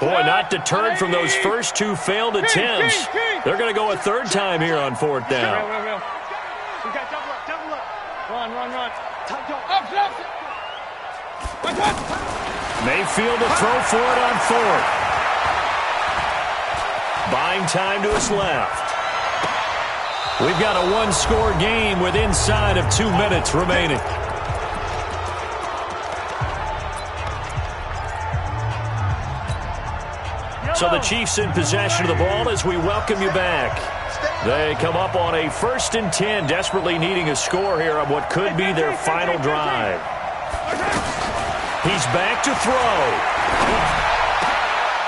Boy, not deterred from those first 2 failed attempts. They're going to go a 3rd time here on 4th down. We got double up. Run. Up. Mayfield to throw for it on 4th. Buying time to his left. We've got a 1-score game with inside of 2 minutes remaining. So the Chiefs in possession of the ball as we welcome you back. They come up on a 1st and 10, desperately needing a score here on what could be their final drive. He's back to throw.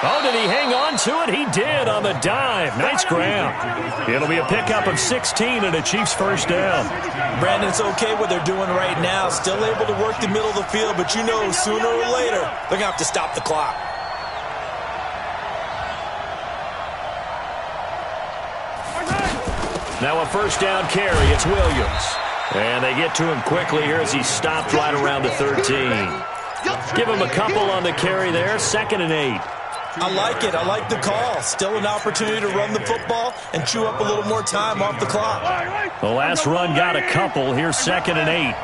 Oh, did he hang on to it? He did on the dive. Nice ground. It'll be a pickup of 16 and a Chiefs first down. Brandon, it's okay what they're doing right now. Still able to work the middle of the field, but you know sooner or later they're going to have to stop the clock. Now a first down carry. It's Williams. And they get to him quickly here as he stopped right around the 13. Give him a couple on the carry there. 2nd and 8. I like it. I like the call. Still an opportunity to run the football and chew up a little more time off the clock. The last run got a couple. Here's 2nd and 8.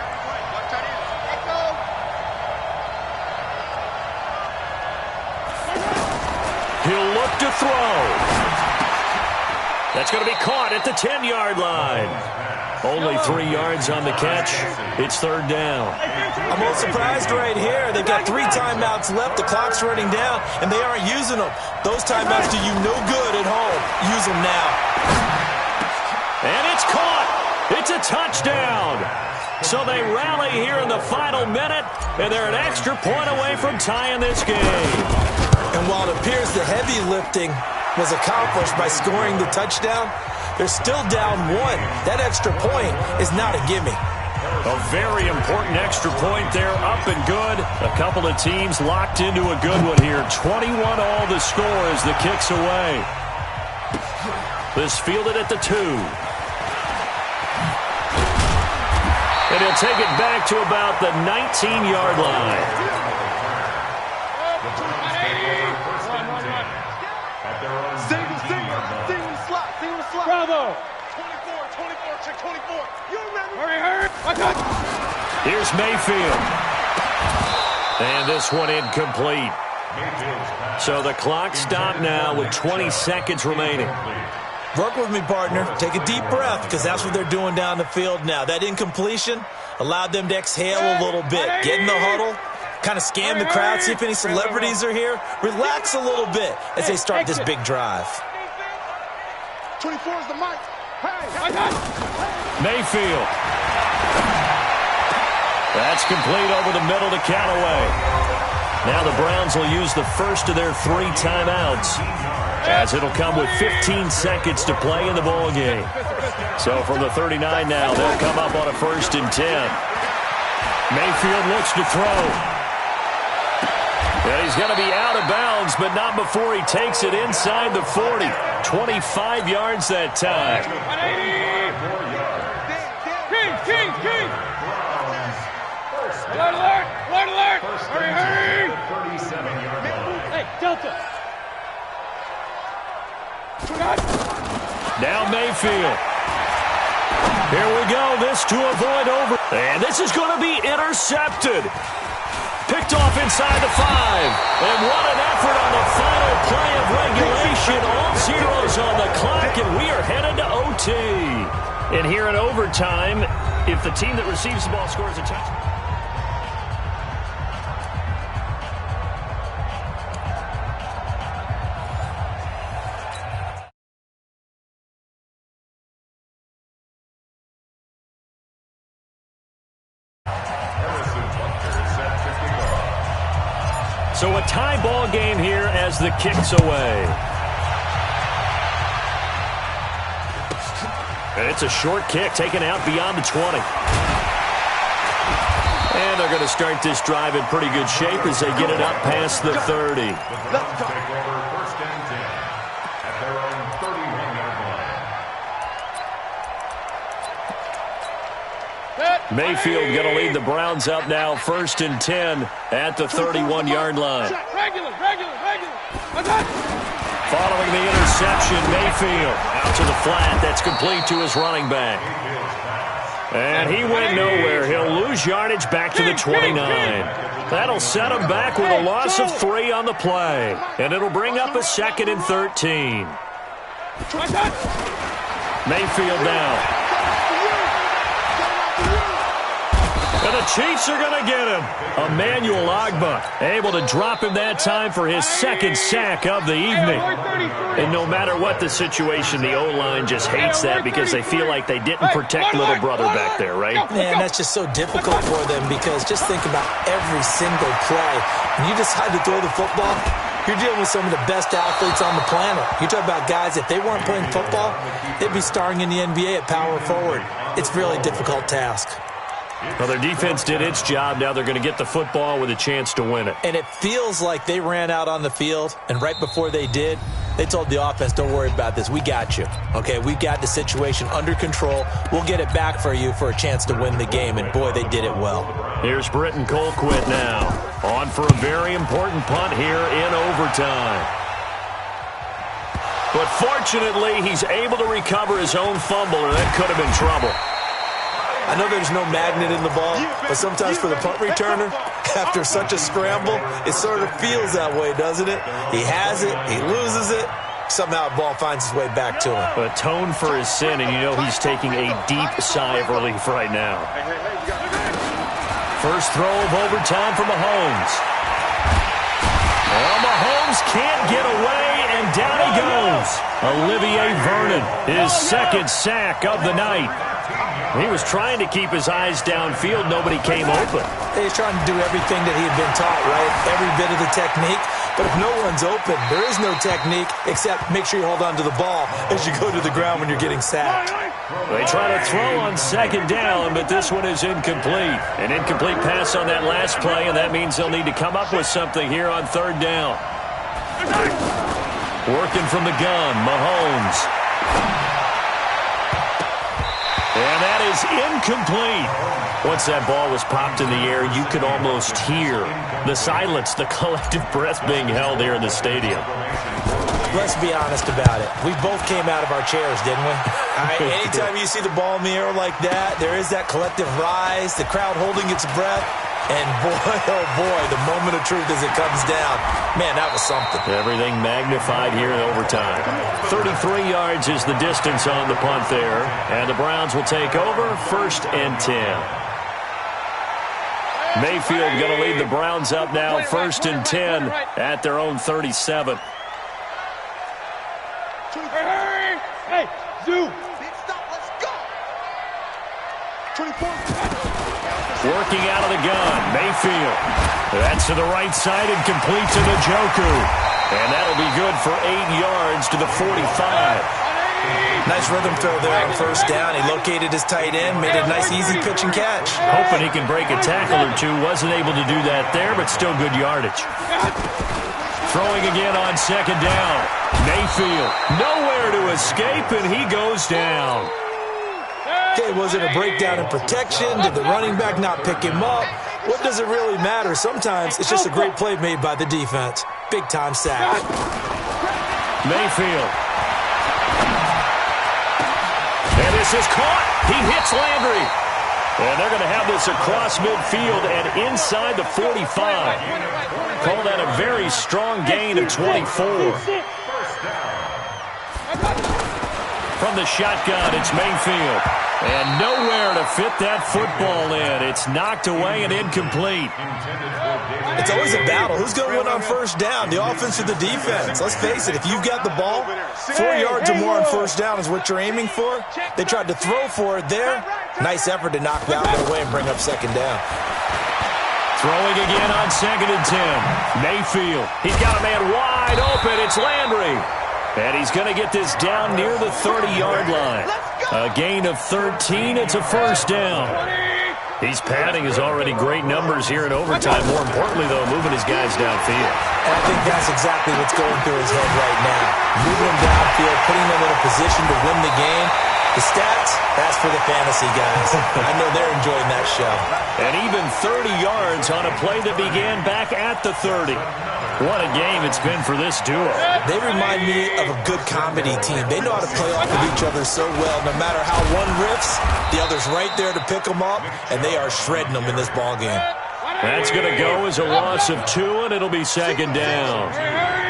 He'll look to throw. That's going to be caught at the 10-yard line. Only 3 yards on the catch. It's 3rd down. I'm a little surprised right here. They've got 3 timeouts left. The clock's running down, and they aren't using them. Those timeouts do you no good at home. Use them now. And it's caught. It's a touchdown. So they rally here in the final minute, and they're an extra point away from tying this game. And while it appears the heavy lifting was accomplished by scoring the touchdown, they're still down 1. That extra point is not a gimme. A very important extra point there, up and good. A couple of teams locked into a good one here. 21 all the score as the kick's away. This fielded at the 2. And he'll take it back to about the 19-yard line. Bravo! 24, check 24. You remember? Hurry. Here's Mayfield. And this one incomplete. So the clock stopped now with 20 seconds remaining. Work with me, partner. Take a deep breath, because that's what they're doing down the field now. That incompletion allowed them to exhale a little bit. Get in the huddle, kind of scan the crowd, see if any celebrities are here. Relax a little bit as they start this big drive. 24 is the mic. Hey, Mayfield. That's complete over the middle to Callaway. Now the Browns will use the first of their 3 timeouts, as it'll come with 15 seconds to play in the ball game. So from the 39 now, they'll come up on a 1st and 10. Mayfield looks to throw. And he's going to be out of bounds, but not before he takes it inside the 40. 25 yards that time. King. Alert. First and 10 at the 37-yard line. Hey, Delta. Now Mayfield. Here we go. This to avoid over. And this is going to be intercepted. Picked off inside the 5. And what an effort on the final play of regulation. All zeros on the clock, and we are headed to OT. And here in overtime, if the team that receives the ball scores a touchdown. So a tie ball game here as the kick's away. And it's a short kick taken out beyond the 20. And they're going to start this drive in pretty good shape as they get it up past the 30. The Browns take over first and 10 at their own 31-yard line. Mayfield going to lead the Browns up now first and 10 at the 31-yard line. Regular. Following the interception, Mayfield out to the flat. That's complete to his running back. And he went nowhere. He'll lose yardage back to the 29. That'll set him back with a loss of 3 on the play. And it'll bring up a 2nd and 13. Mayfield now. And the Chiefs are going to get him. Emmanuel Ogbah able to drop him that time for his 2nd sack of the evening. And no matter what the situation, the O-line just hates that because they feel like they didn't protect little brother back there, right? Man, that's just so difficult for them because just think about every single play. When you decide to throw the football, you're dealing with some of the best athletes on the planet. You talk about guys, if they weren't playing football, they'd be starring in the NBA at power forward. It's a really difficult task. Well, their defense did its job. Now they're going to get the football with a chance to win it. And it feels like they ran out on the field, and right before they did, they told the offense, don't worry about this. We got you. Okay, we got the situation under control. We'll get it back for you for a chance to win the game. And, boy, they did it well. Here's Britton Colquitt now. On for a very important punt here in overtime. But fortunately, he's able to recover his own fumble, or that could have been trouble. I know there's no magnet in the ball, but sometimes for the punt returner, after such a scramble, it sort of feels that way, doesn't it? He has it, he loses it, somehow the ball finds its way back to him. Atone for his sin, and you know he's taking a deep sigh of relief right now. First throw of overtime for Mahomes. Well, Mahomes can't get away, and down he goes. Olivier Vernon, his 2nd sack of the night. He was trying to keep his eyes downfield. Nobody came open. He's trying to do everything that he had been taught, right? Every bit of the technique. But if no one's open, there is no technique except make sure you hold on to the ball as you go to the ground when you're getting sacked. They try to throw on 2nd down, but this one is incomplete. An incomplete pass on that last play, and that means they'll need to come up with something here on 3rd down. Working from the gun, Mahomes. And that is incomplete. Once that ball was popped in the air, you could almost hear the silence, the collective breath being held here in the stadium. Let's be honest about it. We both came out of our chairs, didn't we? All right, anytime you see the ball in the air like that, there is that collective rise, the crowd holding its breath. And boy, oh boy, the moment of truth as it comes down. Man, that was something. Everything magnified here in overtime. 33 yards is the distance on the punt there. And the Browns will take over 1st and 10. Mayfield going to lead the Browns up now 1st and 10 at their own 37. Hey, Zoo. Stop, let's go. 24. Working out of the gun, Mayfield. That's to the right side and complete to Njoku. And that'll be good for 8 yards to the 45. Nice rhythm throw there on 1st down. He located his tight end, made a nice easy pitch and catch. Hoping he can break a tackle or two. Wasn't able to do that there, but still good yardage. Throwing again on 2nd down. Mayfield, nowhere to escape, and he goes down. Okay, was it a breakdown in protection? Did the running back not pick him up? What does it really matter? Sometimes it's just a great play made by the defense. Big-time sack. Mayfield. And this is caught. He hits Landry. And they're going to have this across midfield and inside the 45. Call that a very strong gain of 24. From the shotgun, it's Mayfield. And nowhere to fit that football in. It's knocked away and incomplete. It's always a battle. Who's going to win on first down, the offense or the defense? Let's face it, if you've got the ball, 4 yards or more on first down is what you're aiming for. They tried to throw for it there. Nice effort to knock that one away and bring up second down. Throwing again on 2nd and 10. Mayfield. He's got a man wide open. It's Landry. And he's going to get this down near the 30-yard line. A gain of 13. It's a first down. He's padding his already great numbers here in overtime. More importantly, though, moving his guys downfield. And I think that's exactly what's going through his head right now. Moving them downfield, putting them in a position to win the game. The stats, that's for the fantasy guys. I know they're enjoying that show. And even 30 yards on a play that began back at the 30. What a game it's been for this duo. They remind me of a good comedy team. They know how to play off of each other so well. No matter how one riffs, the other's right there to pick them up, and they are shredding them in this ball game. That's going to go as a loss of 2, and it'll be second down.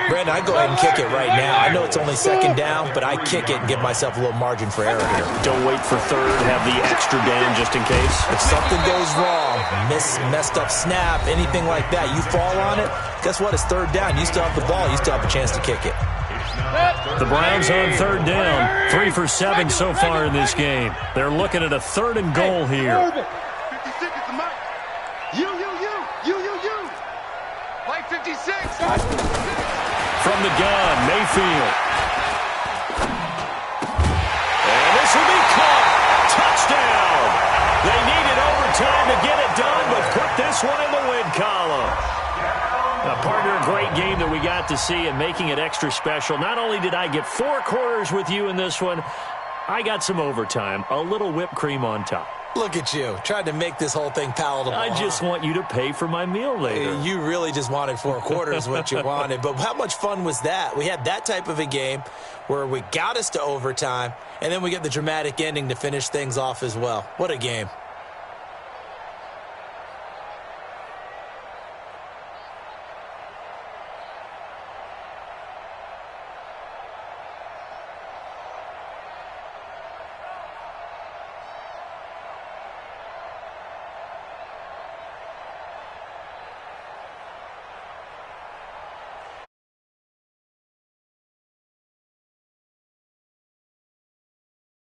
Brandon, I go ahead and kick it right now. I know it's only second down, but I kick it and give myself a little margin for error here. Don't wait for third. Have the extra down just in case. If something goes wrong, messed up snap, anything like that, you fall on it, guess what? It's third down. You still have the ball. You still have a chance to kick it. The Browns on third down. 3 for 7 so far in this game. They're looking at a 3rd and goal here. 56 is the mic. You. Play 56. From the gun, Mayfield. And this will be caught. Touchdown. They needed overtime to get it done, but put this one in the win column. Partner, a great game that we got to see and making it extra special. Not only did I get 4 quarters with you in this one, I got some overtime, a little whipped cream on top. Look at you, trying to make this whole thing palatable. I just want you to pay for my meal later. You really just wanted 4 quarters, what you wanted. But how much fun was that? We had that type of a game where we got us to overtime, and then we get the dramatic ending to finish things off as well. What a game.